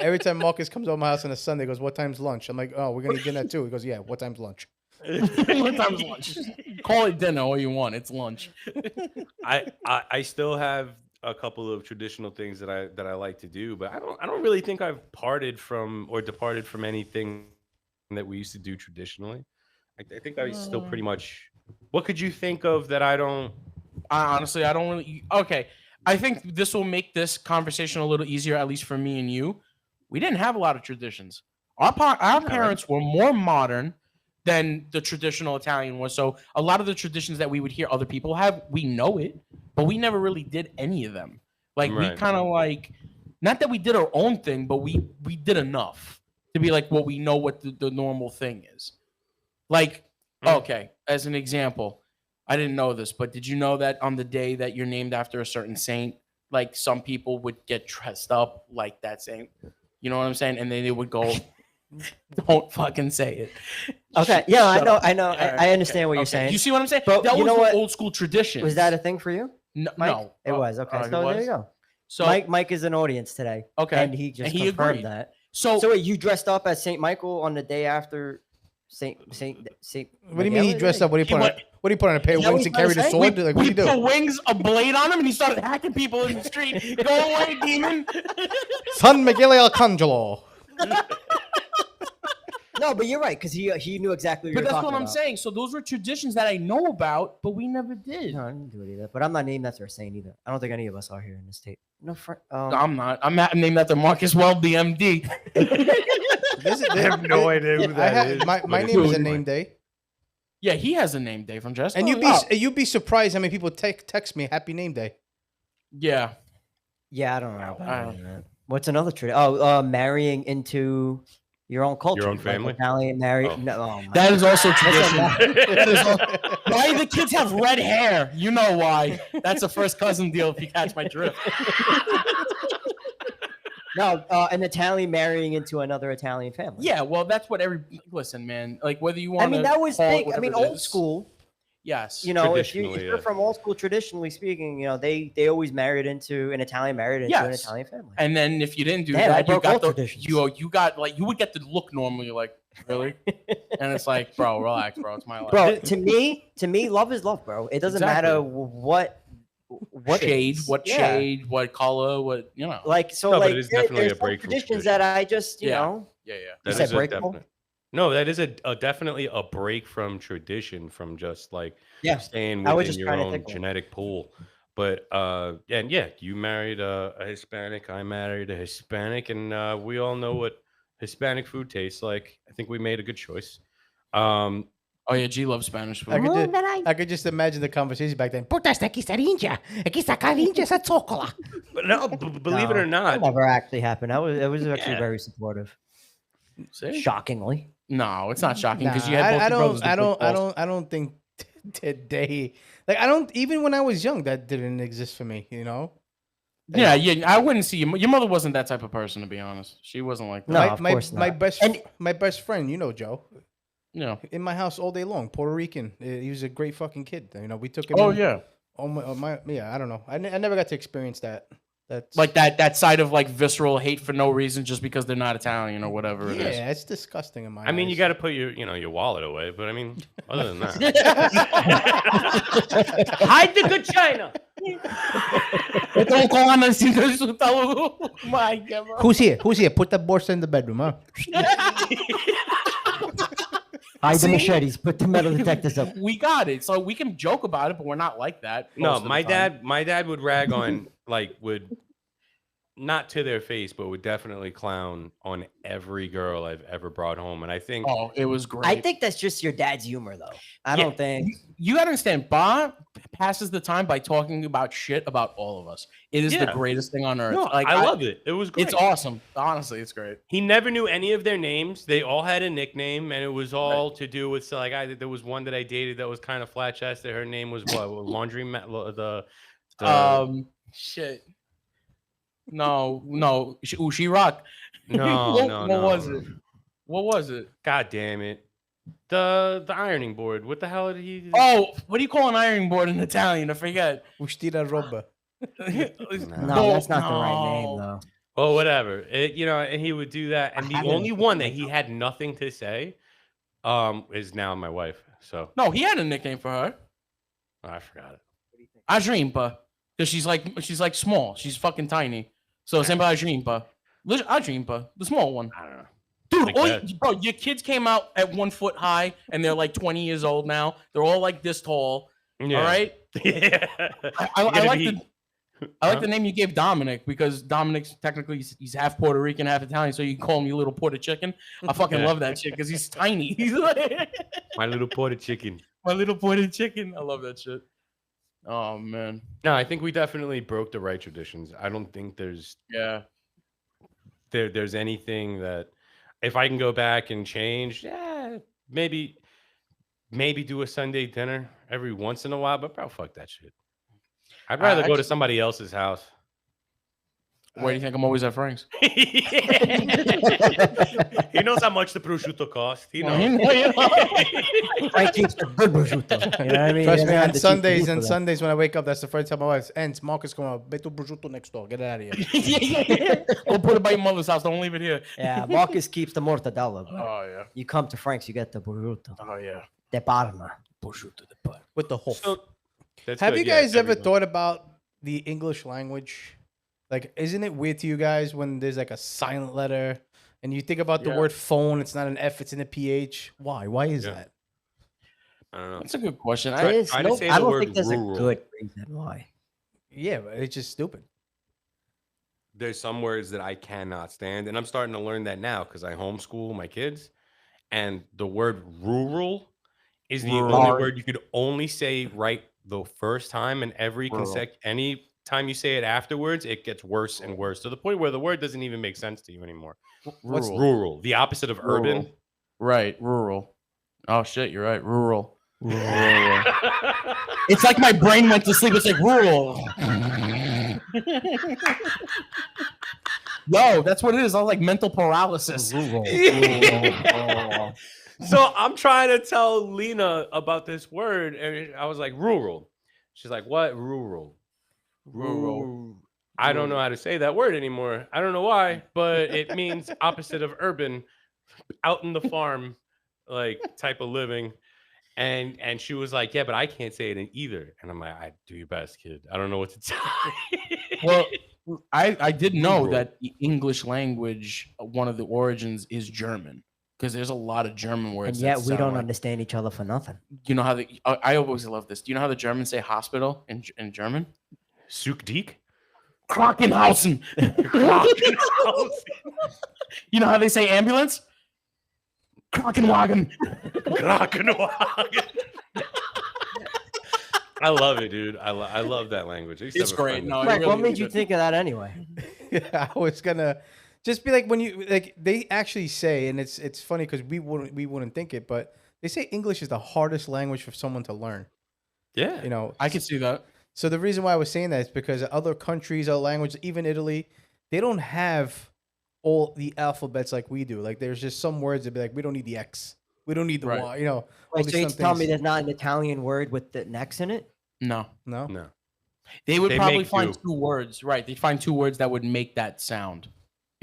Every time Marcus comes over my house on a Sunday, he goes, "What time's lunch?" I'm like, "Oh, we're gonna eat dinner at 2." He goes, "Yeah. What time's lunch?" What time's lunch? Call it dinner all you want. It's lunch. I still have a couple of traditional things that I like to do, but I don't really think I've departed from anything that we used to do traditionally. I think I still pretty much. What could you think of that I don't? Honestly, I don't really. Okay, I think this will make this conversation a little easier, at least for me and you. We didn't have a lot of traditions. Our parents were more modern than the traditional Italian was. So a lot of the traditions that we would hear other people have, we know it, but we never really did any of them. Like we Right. kind of like, not that we did our own thing, but we did enough to be like what we know what the normal thing is. Like, okay, as an example, I didn't know this, but did you know that on the day that you're named after a certain saint, like some people would get dressed up like that saint? You know what I'm saying? And then they would go, don't fucking say it. Okay, yeah, Shut up. I know. All right, I understand what you're okay. saying. You see what I'm saying? But that you was know the what? old school tradition. Was that a thing for you? No, Mike? no. It was. Okay, it so was? there you go. So Mike is an audience today. Okay, and he just and he confirmed agreed. that. So, So wait, you dressed up as Saint Michael on the day after Saint. What do you mean he dressed up? What do you put on a pair of Is that wings what and he's carried a trying to sword? Like, what do we you do? put wings, a blade on him, and he started hacking people in the street. Go away, demon! San Miguel Arcangelo. No, but you're right because he knew exactly what But you're that's talking what I'm about. saying. So those were traditions that I know about, but we never did. No, I didn't do it either. But I'm not named after a saint either. I don't think any of us are here in this tape. No, I'm not. I'm named after Marcus Welby, MD. I have no idea who that is. My name is a name day. Yeah, he has a name day, Francesco. And you'd be surprised how many people text me Happy Name Day. Yeah. Yeah, I don't know. About that. What's another tradition? Oh, marrying into your own culture, Your own family? Like Italian marry. Oh. No, oh my That is also God. tradition. Why do the kids have red hair? You know why. That's a first cousin deal if you catch my drift. No, an Italian marrying into another Italian family. Yeah, well, that's what listen, man. Like whether you want I mean that was big. I mean, old is. school. Yes. You know, if Traditionally, you're yeah. from old school, traditionally speaking, you know, they always married into an Italian married into an Yes. Italian family. And then if you didn't do Damn, I that, you broke all got the traditions. you got like you would get the look normally. You're like, really? And it's like, bro, relax, bro. It's my life. Bro, to me, love is love, bro. It doesn't Exactly. matter what shade, is. what Yeah. shade, what color, what you know. Like so, No, but like it is there's definitely a some break from traditions tradition. that I just, you Yeah. know, Yeah, yeah. You That said is a breakable? definite. No, that is a definitely a break from tradition, from just like Yeah. staying I was within just your trying to own think of it. genetic pool. But and yeah, you married a Hispanic, I married a Hispanic, and we all know what Hispanic food tastes like. I think we made a good choice. Oh yeah, G loves Spanish food. I could just imagine the conversation back then. Puta esta quesadilla. Aquí está carincha esa chocolate. But no, believe it or That not, never actually happened. It was actually Yeah. very supportive. See? Shockingly. No, it's not shocking Nah, because you had both I your brothers. I don't think today. Like I don't even when I was young that didn't exist for me. You know. Yeah, I wouldn't see your mother wasn't that type of person, to be honest. She wasn't like that. No, of course my not. my best friend, you know, Joe, You know. in my house all day long, Puerto Rican. He was a great fucking kid. You know, we took him. Oh in. yeah. Yeah, I don't know. I never got to experience that. That's Like that side of like visceral hate for no reason just because they're not Italian or whatever it is. Yeah, it's disgusting in my. I mean, you eyes. got to put your wallet away. But I mean, other than that, Hide the good China. My God, bro. Who's here? Who's here? Put the Borsa in the bedroom, huh? Hide the machetes. Put the metal detectors up. We got it. So we can joke about it, but we're not like that. no, most of the my time. dad would rag on would not to their face, but would definitely clown on every girl I've ever brought home, and I think Oh, it was great. I think that's just your dad's humor, though. I Yeah, don't think. You gotta understand, Bob passes the time by talking about shit about all of us. It is the Yeah. greatest thing on earth. no, Like I love it. It was great. It's awesome. Honestly, it's great. He never knew any of their names. They all had a nickname, and it was all to do with there was one that I dated that was kind of flat chested. Her name was what? Laundry mat. Shit. No. She rock. No, what, no, what no. was it? What was it? God damn it! The ironing board. What the hell did he? Oh, what do you call an ironing board in Italian? I forget. Ustira roba. No, that's not the right name, though. Well, whatever. And he would do that, and the only one that he had nothing to say, is now my wife. So No, he had a nickname for her. I forgot it. Ajrimpa. Because she's like small. She's fucking tiny. So sempre Ajrimpa. Ajrimpa, the small one. I don't know. Dude, Like all that. bro, your kids came out at 1 foot high and they're like 20 years old now. They're all like this tall. Yeah. All right. Yeah. I You're gonna like be- I like Huh? the name you gave Dominic because Dominic's technically he's half Puerto Rican, half Italian, so you can call him your little Puerto chicken. I fucking Yeah. love that shit because he's tiny. He's like My little potted chicken. my little Puerto chicken. I love that shit. Oh man. No, I think we definitely broke the right traditions. I don't think there's Yeah. there's anything that if I can go back and change, yeah, maybe do a Sunday dinner every once in a while, but bro, fuck that shit. I'd rather go to somebody else's house. Where do you think I'm always at Frank's? He knows how much the prosciutto costs. He knows. Frank keeps the good prosciutto. You know what I mean? Trust He me, doesn't have on the cheap Sundays prosciutto and there. Sundays when I wake up, that's the first time my wife ends. Marcus come on, beto prosciutto next door. Get it out of here. Go put it by your mother's house. Don't leave it here. Yeah, Marcus keeps the mortadella. But Oh yeah. you come to Frank's, you get the prosciutto. Oh yeah. De Parma. With the whole. So, that's Have good, you yeah, guys ever everyone. thought about the English language? Like, isn't it weird to you guys when there's like a silent letter and you think about the Yeah. word phone? It's not an F, it's in a PH. Why? Why is Yeah. that? I don't know. That's a good question. Try- There's try to no- say I the don't word think there's rural. a good reason why. Yeah, but it's just stupid. There's some words that I cannot stand, and I'm starting to learn that now because I homeschool my kids, and the word rural is the Rural. only word you could only say right the first time, and Rural. any time you say it afterwards, it gets worse and worse to the point where the word doesn't even make sense to you anymore. What's Rural. rural? The opposite of urban. Rural. Right. Rural. Oh shit, you're right. Rural. Rural. It's like my brain went to sleep. It's like rural. Yo, that's what it is. I was like mental paralysis. So I'm trying to tell Lena about this word, and I was like, rural. She's like, what? Rural. Rural. I don't know how to say that word anymore. I don't know why, but it means opposite of urban, out in the farm, like type of living. And she was like, yeah, but I can't say it either. And I'm like, I do your best, kid. I don't know what to tell you. Well, I did know Rural. that the English language, one of the origins is German, because there's a lot of German And words. yet that we sound don't like, understand each other for nothing. You know how I always love this. Do you know how the Germans say hospital in German? Sukdik? Krankenhausen. You know how they say ambulance? Krankenwagen. Krankenwagen. I love it, dude. I love that language. I used to It's have a great. friend No, that- Frank, really what made is you good. think of that anyway? Yeah, I was gonna just be like when you like they actually say, and it's funny because we wouldn't think it, but they say English is the hardest language for someone to learn. Yeah. You know, I could see that. so the reason why I was saying that is because other countries, other languages, even Italy, they don't have all the alphabets like we do. Like there's just some words that be like, we don't need the X, we don't need the Right. Y. You know, all Wait, these so you some tell me things. there's not an Italian word with the X in it? No. No, No. They would They probably make find do. two words. Right. They'd find two words that would make that sound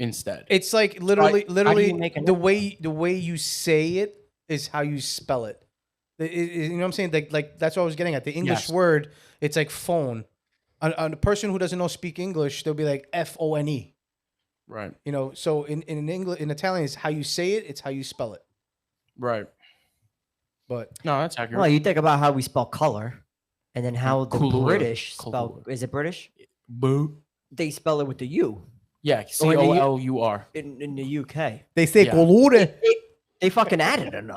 instead. it's like literally, how do you make an the X way you say it is how you spell it. You know what I'm saying? Like that's what I was getting at. The English Yes. word, it's like phone. A person who doesn't know speak English, they'll be like FONE. Right. You know, so in English, in Italian, it's how you say it, it's how you spell it. Right. But No, that's accurate. Well, you think about how we spell color, and then how the Cooler. British spell. Cooler. Is it British? Boo. They spell it with the U Yeah. Or in the U- COLUR. in the UK. they say Yeah. colore. They fucking added an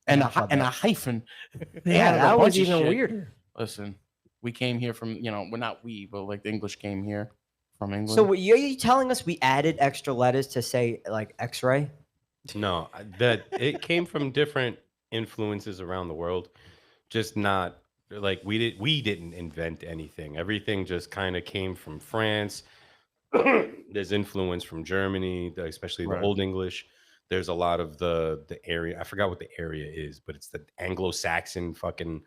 And alphabet. a hyphen. They Yeah, added a that was bunch of even shit. weirder. Listen, we came here from, well, not we, but like the English came here from England. So you telling us we added extra letters to say like X-ray? No, that it came from different influences around the world. Just not like we didn't invent anything. Everything just kind of came from France. There's influence from Germany, especially the Right. Old English. There's a lot of the area. I forgot what the area is, but it's the Anglo-Saxon fucking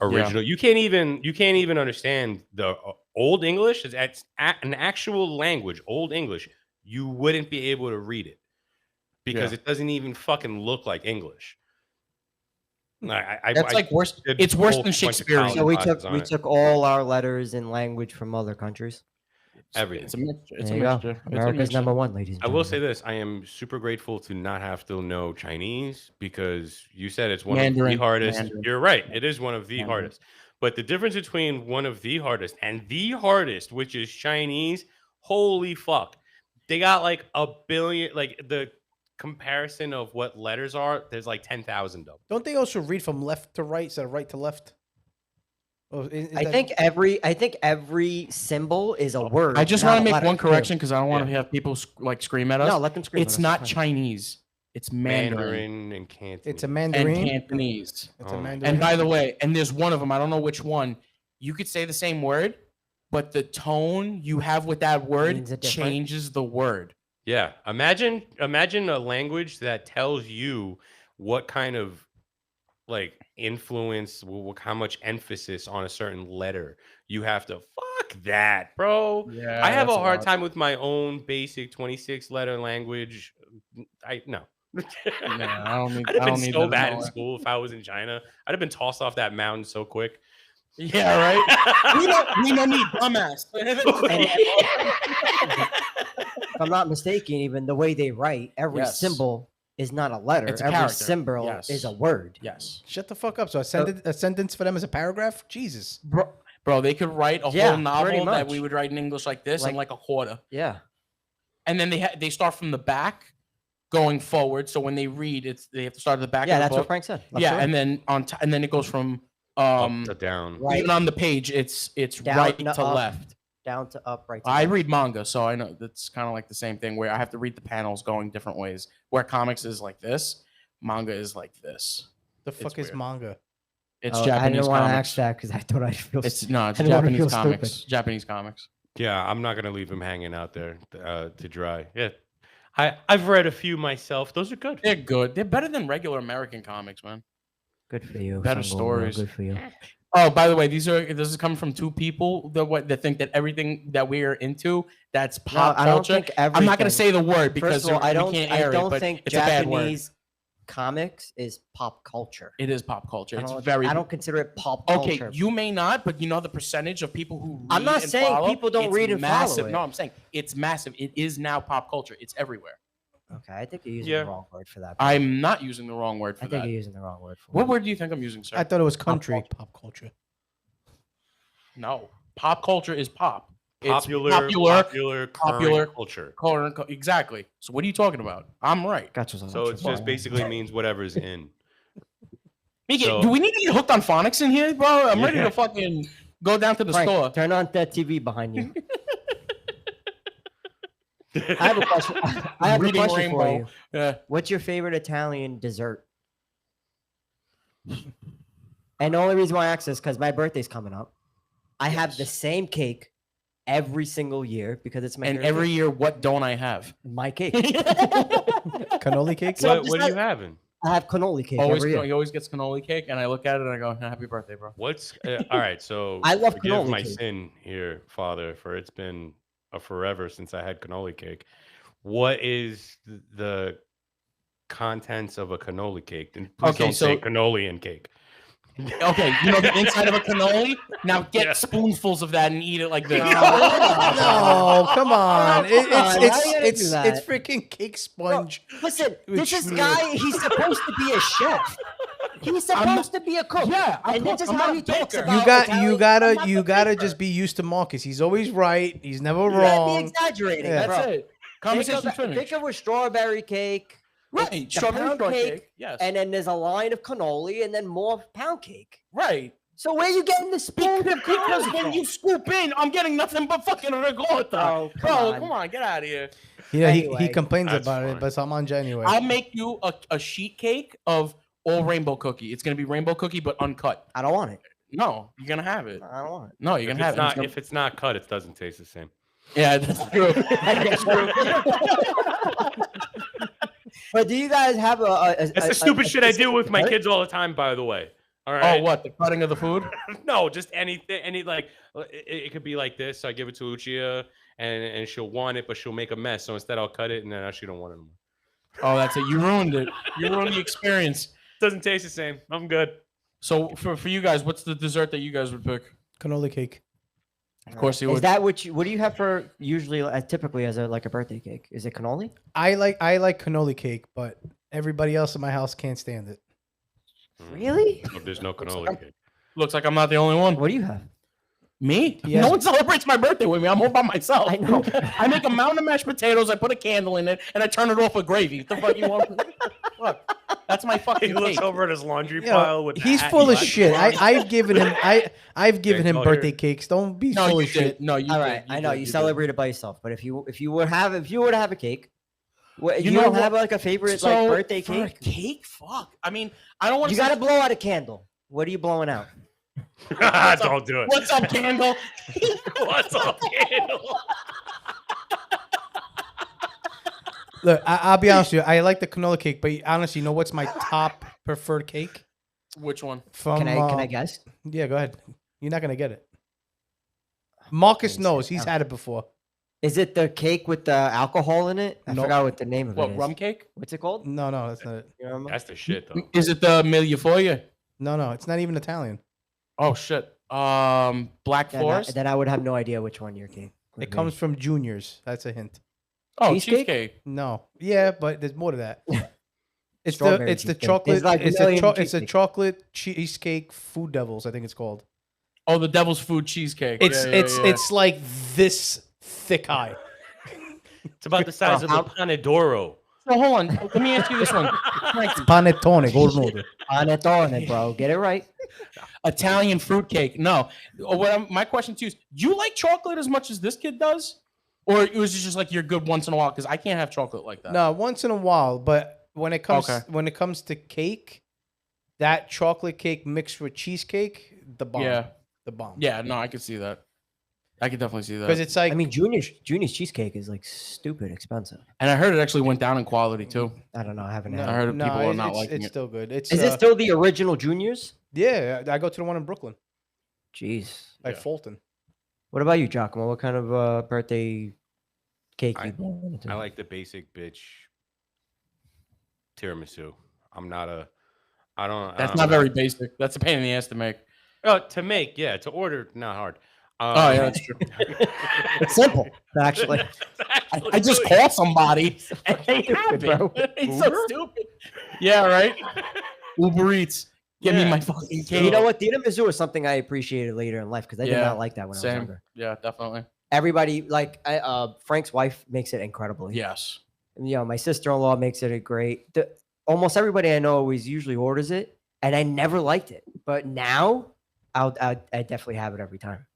original. You can't even understand the Old English. It's an actual language, Old English. You wouldn't be able to read it because Yeah. it doesn't even fucking look like English. That's like worse. did It's worse whole than bunch of Shakespearean. college So we classes took on we it. took all our letters in language from other countries. Everything. It's a mixture. It's There a you go. mixture. It's a America's mixture. #1, ladies and I gentlemen. will say this: I am super grateful to not have to know Chinese because you said it's one of Mandarin. the hardest. Mandarin. You're right; it is one of the Mandarin. hardest. But the difference between one of the hardest and the hardest, which is Chinese, holy fuck, they got like a billion. Like the comparison of what letters are, there's like 10,000 of them. Don't they also read from left to right instead of right to left? Oh, I think every symbol is a word. I just not want a to make letter, one too. correction because I don't want to have people like scream at us. No, let them scream. It's at us, not fine. Chinese. It's Mandarin, Mandarin and Cantonese. it's a and Mandarin. Cantonese. It's a Oh my Mandarin. And by the way, and there's one of them. I don't know which one. You could say the same word, but the tone you have with that word Means it different. changes the word. Yeah, imagine a language that tells you what kind of like influence, how much emphasis on a certain letter you have to. Fuck that, bro. Yeah, I have a that's hard lot. time with my own basic 26 letter language. No. I don't need. I'd have I been don't need so to bad know in it. school if I was in China. I'd have been tossed off that mountain so quick. Yeah, right. we don't need dumbass. If I'm not mistaken, even the way they write, every Yes. symbol is not a letter. It's a every character. symbol Yes. is a word. Yes, Shut the fuck up. So a sentence for them is a paragraph? Jesus. bro. They could write a Yeah, whole novel pretty that much. we would write in English like this in Like- like a quarter, Yeah. and then they start from the back, going forward. So when they read, they have to start at the back. Yeah, of the that's what book. Frank said. Yeah, and then and then it goes from Up to down. Right. even on the page, it's Down right to to up. left. down to up, right to I left. read manga, so I know that's kind of like the same thing where I have to read the panels going different ways. Where comics is like this, manga is like this. The fuck is weird. manga? It's I Japanese didn't want to comics. ask that because I thought I'd feel. It's no, it's I didn't wanna Japanese feel comics. stupid. Japanese comics. Yeah, I'm not gonna leave him hanging out there to dry. Yeah, I've read a few myself. Those are good. They're good. They're better than regular American comics, man. Good for you. Better Sango, stories. Good for you. Oh, by the way, this is coming from two people that think that everything that we are into that's pop I don't culture. think I'm not going everything- to say the word because First of all, I we can't air it, but think it's a bad word. Japanese comics is pop culture. It is pop culture. It's I very. don't consider it pop Okay, culture. you may not, but you know the percentage of people who read I'm not and saying follow, people don't it's read and follow massive. it. No, I'm saying it's massive. It is now pop culture. It's everywhere. Okay, I think you're using Yeah. the wrong word for that. I'm not using the wrong word for I think that. you're using the wrong word for What it. word do you think I'm using, sir? I thought it was country pop culture. No, pop culture is pop. It's Popular popular culture. Exactly. So what are you talking about? I'm right. Gotcha. So it just basically means whatever's in. Mika, So- do we need to get hooked on phonics in here, bro? I'm ready Yeah. to fucking go down to the Frank, store. turn on that TV behind you. I have a question. I have a Reading question for Rainbow. you. Yeah. What's your favorite Italian dessert? And the only reason why I ask this because my birthday's coming up. I have the same cake every single year because it's my And favorite every cake. year, what don't I have? My cake. Cannoli cake? So- What are you having? I have cannoli cake Always, every year. he always gets cannoli cake, and I look at it and I go, "Happy birthday, bro." What's all right? So I love forgive cannoli my cake. sin here, Father, for it's been a forever since I had cannoli cake. What is the contents of a cannoli cake? And please Okay, don't say so- cannoli and cake. Okay, you know the inside of a cannoli. Now get Yeah. spoonfuls of that and eat it like this. No, come on. Come on, how you gonna It's do that? it's freaking cake sponge. Listen, this is Which- guy. He's supposed to be a chef. He's supposed to be a cook. Yeah, and this is I'm how not he a talks baker. about. You Italian- gotta just be used to Marcus. He's always right. He's never You can't be wrong. exaggerating. Yeah. That's bro. it. Conversation Think finished. of a strawberry cake, Right, the strawberry pound shortcake. cake, Yes. and then there's a line of cannoli, and then more pound cake. Right. So where you getting the spoon? Because when you scoop in, I'm getting nothing but fucking ricotta. Oh, Bro, come on. come on, get out of here. Yeah, he Anyway. complains That's about fine. it, but I'm on anyway. I'll make you a sheet cake of all rainbow cookie. It's gonna be rainbow cookie, but uncut. I don't want it. No, you're gonna have it. I don't want it. No, you're If gonna have it's it. not It's if it's not cut, it doesn't taste the same. yeah, that's true. That's true. But do you guys have a That's the stupid shit I do with my What? kids all the time. By the way. All Oh, right. what? The cutting of the food? No, just anything. Like it could be like this. So I give it to Lucia, and she'll want it, but she'll make a mess. So instead, I'll cut it, and then she don't want it anymore. Oh, that's it. You ruined it. You ruined the experience. Doesn't taste the same. I'm good. So for you guys, what's the dessert that you guys would pick? Cannoli cake. Of course he Is would. that what do you have for usually typically as a birthday cake? Is it cannoli? I like cannoli cake, but everybody else in my house can't stand it. Really? Oh, there's no cannoli cake. Looks like I'm not the only one. What do you have? Me? Yeah. No one celebrates my birthday with me. I'm all by myself. I know. I make a mountain of mashed potatoes. I put a candle in it, and I turn it off with gravy. What the fuck you want? Look, that's my He fucking looks cake. over at his laundry You know, pile with. the he's hat full he of got shit. on. I've given him I've given him go birthday here. cakes. Don't be No, full you of did. shit. No, you All did. right, I know did, you did. celebrate it by yourself, but if you were to have a cake, you know don't what? have like a favorite So, like birthday for a cake. cake? Fuck. I mean, I don't want You to. got to blow out a candle. What are you blowing out? Don't do it. What's up, candle? What's up, candle? Look, I'll be honest with you. I like the canola cake, but honestly, you know what's my top preferred cake? Which one? From Can I guess? Yeah, go ahead. You're not gonna get it. Marcus Let me knows. see. He's had it before. Is it the cake with the alcohol in it? I No. forgot what the name of it What, is. rum cake? What's it called? No, that's not it. You remember? That's the shit, though. Is it the Millefeuille? No, it's not even Italian. Oh, shit. Black Forest? Then I would have no idea which one your cake. would It be. comes from Junior's. That's a hint. Oh, Cheesecake? cheesecake. No, yeah, but there's more to that. It's the Strawberry it's the cheesecake. chocolate. There's like It's a million it's a cheesecake. chocolate cheesecake Food Devils. I think it's called. Oh, the Devil's Food cheesecake. It's Yeah, yeah, yeah. it's like this thick high. It's about the size of the Panadoro. So hold on. Let me ask you this one. Like, Panettone, golden order. Panettone, bro. Get it right. Italian fruitcake. No. My question to you is: do you like chocolate as much as this kid does, or was it just like you're good once in a while? Because I can't have chocolate like that. No, once in a while, but when it comes Okay. to cake, that chocolate cake mixed with cheesecake, the bomb. Yeah. The bomb. Yeah. No, I could see that. I could definitely see Because that. it's like I mean, Junior's cheesecake is like stupid expensive. And I heard it actually went down in quality too. I don't know. I haven't no, had. I heard it. people are it's, not it's, liking it's it. still good. It's Is it still the original Junior's? Yeah, I go to the one in Brooklyn, Jeez. like Yeah. Fulton. What about you, Giacomo? What kind of birthday cake I- you blowing into? I like the basic bitch tiramisu. I'm not a. I don't. That's not very basic. That's a pain in the ass to make. Oh, to make, yeah, to order, not hard. Oh yeah, that's true. It's simple, actually. I just called somebody and they have bro. it. It's so stupid. Yeah, right. Uber Eats. Give me Yeah. my fucking So- cake. You know what? Tiramisu is something I appreciated later in life because I did Yeah, not like that when I was Same. younger. Yeah, definitely. Everybody, like Frank's wife, makes it incredibly. Yes. And, you know, my sister-in-law makes it a great. Almost everybody I know always usually orders it, and I never liked it. But now, I definitely have it every time.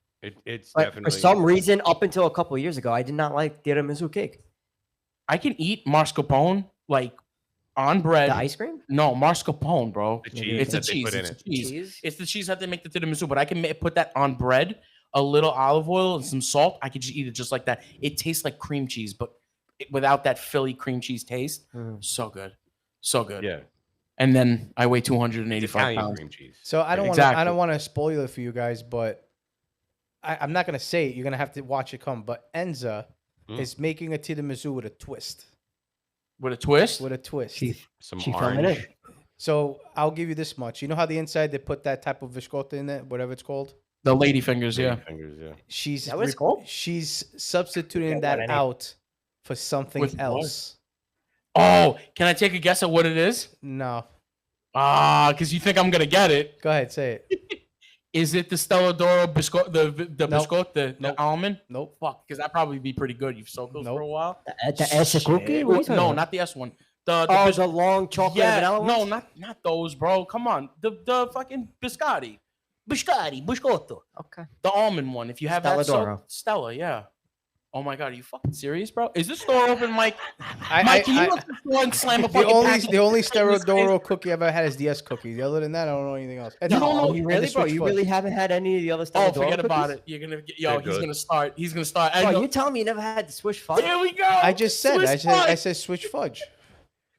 It's But definitely. for some reason, up until a couple of years ago, I did not like tiramisu cake. I can eat mascarpone like on bread. The ice cream? No, mascarpone, bro. The cheese It's a that they cheese. put in It's a it. cheese. It's the cheese that they make the tiramisu, but I can put that on bread, a little olive oil, and some salt. I could just eat it just like that. It tastes like cream cheese, but without that Philly cream cheese taste. Mm. So good. So good. Yeah, And then I weigh it's 285 Italian pounds. cream cheese. So I don't Exactly. want I don't want to spoil it for you guys, but I'm not gonna say it. You're gonna have to watch it come. But Enza Mm. is making a tiramisu with a twist. With a twist? With a twist. Some She filming orange. it? So I'll give you this much. You know how the inside they put that type of biscotti in it, whatever it's called. The lady fingers, Lady yeah. fingers, yeah. She's that what it's called? She's substituting Yeah, that what I need. out for something With what? else. Oh, can I take a guess at what it is? No, Because you think I'm gonna get it. go ahead, say it. Is it the Stella D'Oro biscotti, the Nope. biscotti, the Nope. almond? Nope. Fuck, because that'd probably be pretty good. You've soaked those for a Nope. while. The S cookie? What are you talking No, about? not the S one. The Oh, bis- the long chocolate and vanilla no, ones? not those, bro. Come on, the fucking biscotti, biscotto, Okay. the almond one. If you have Stella that, D'Oro. Stella, yeah. Oh my god, are you fucking serious, bro? Is this store open, Mike? I- Mike, can you I- look the store and slam a The fucking only package the only in this face? Sterodoro cookie I've ever had is the S cookie. Other than that, I don't know anything else. And You the- don't know- You and really, the bro? Switch You Fudge. really haven't had any of the other Oh, Stella D'Oro forget about cookies? it. You're gonna get, They're he's good. gonna start. He's gonna start. I Bro, know- you telling me you never had the Swish Fudge? Here we go. I just said Swiss I fudge. said Switch Fudge.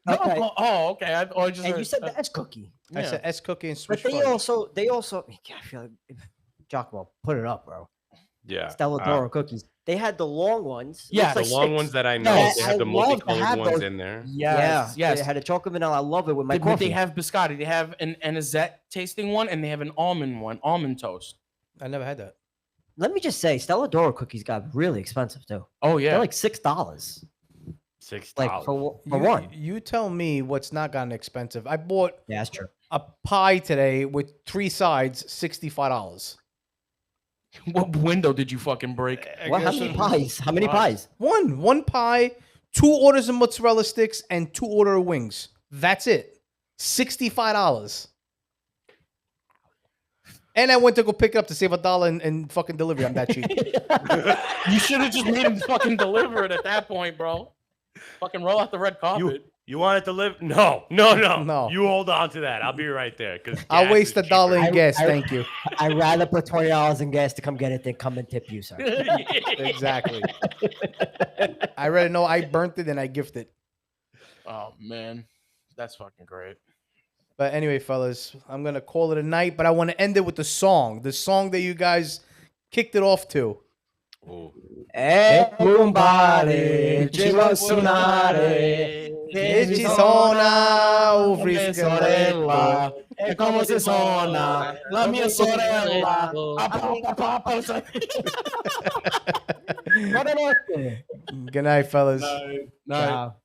No, Okay. okay. I just And heard, you said the S cookie. I yeah. said S cookie and But Switch they Fudge. also, I feel like, Giacomo, put it up, bro. Yeah. Stella D'Oro cookies. They had the long ones. Yeah, looks The like long sticks. ones that I know, Yes. they have the I love to multicolored have ones those. in there. Yes, Yeah, yes. They had a chocolate vanilla. I love it with my But coffee. they have biscotti. They have an anisette tasting one, and they have an almond one, almond toast. I never had that. let me just say, Stella D'oro cookies got really expensive too. Oh yeah. They're like $6. $6. Like for You, one. you tell me what's not gotten expensive. I bought Yeah, that's true. a pie today with 3 sides, $65. What window did you fucking break? What? How many pies? How many pies? One pie, 2 orders of mozzarella sticks, and 2 orders of wings. That's it. $65. And I went to go pick it up to save $1 in fucking delivery. I'm that cheap. You should have just made him fucking deliver it at that point, bro. Fucking roll out the red carpet. You want it to live? No. No. You hold on to that. I'll be right there. Because I'll waste $1 in gas. Thank you. I'd rather put $20 in gas to come get it than come and tip you, sir. Exactly. I rather know I burnt it than I gift it. Oh man, that's fucking great. But anyway, fellas, I'm gonna call it a night. But I want to end it with the song that you guys kicked it off to. Kumbare, ci vuol suonare, che ci suona un sorella, e come si suona la mia sorella. Buonanotte. Good night, fellas. Night. Ciao.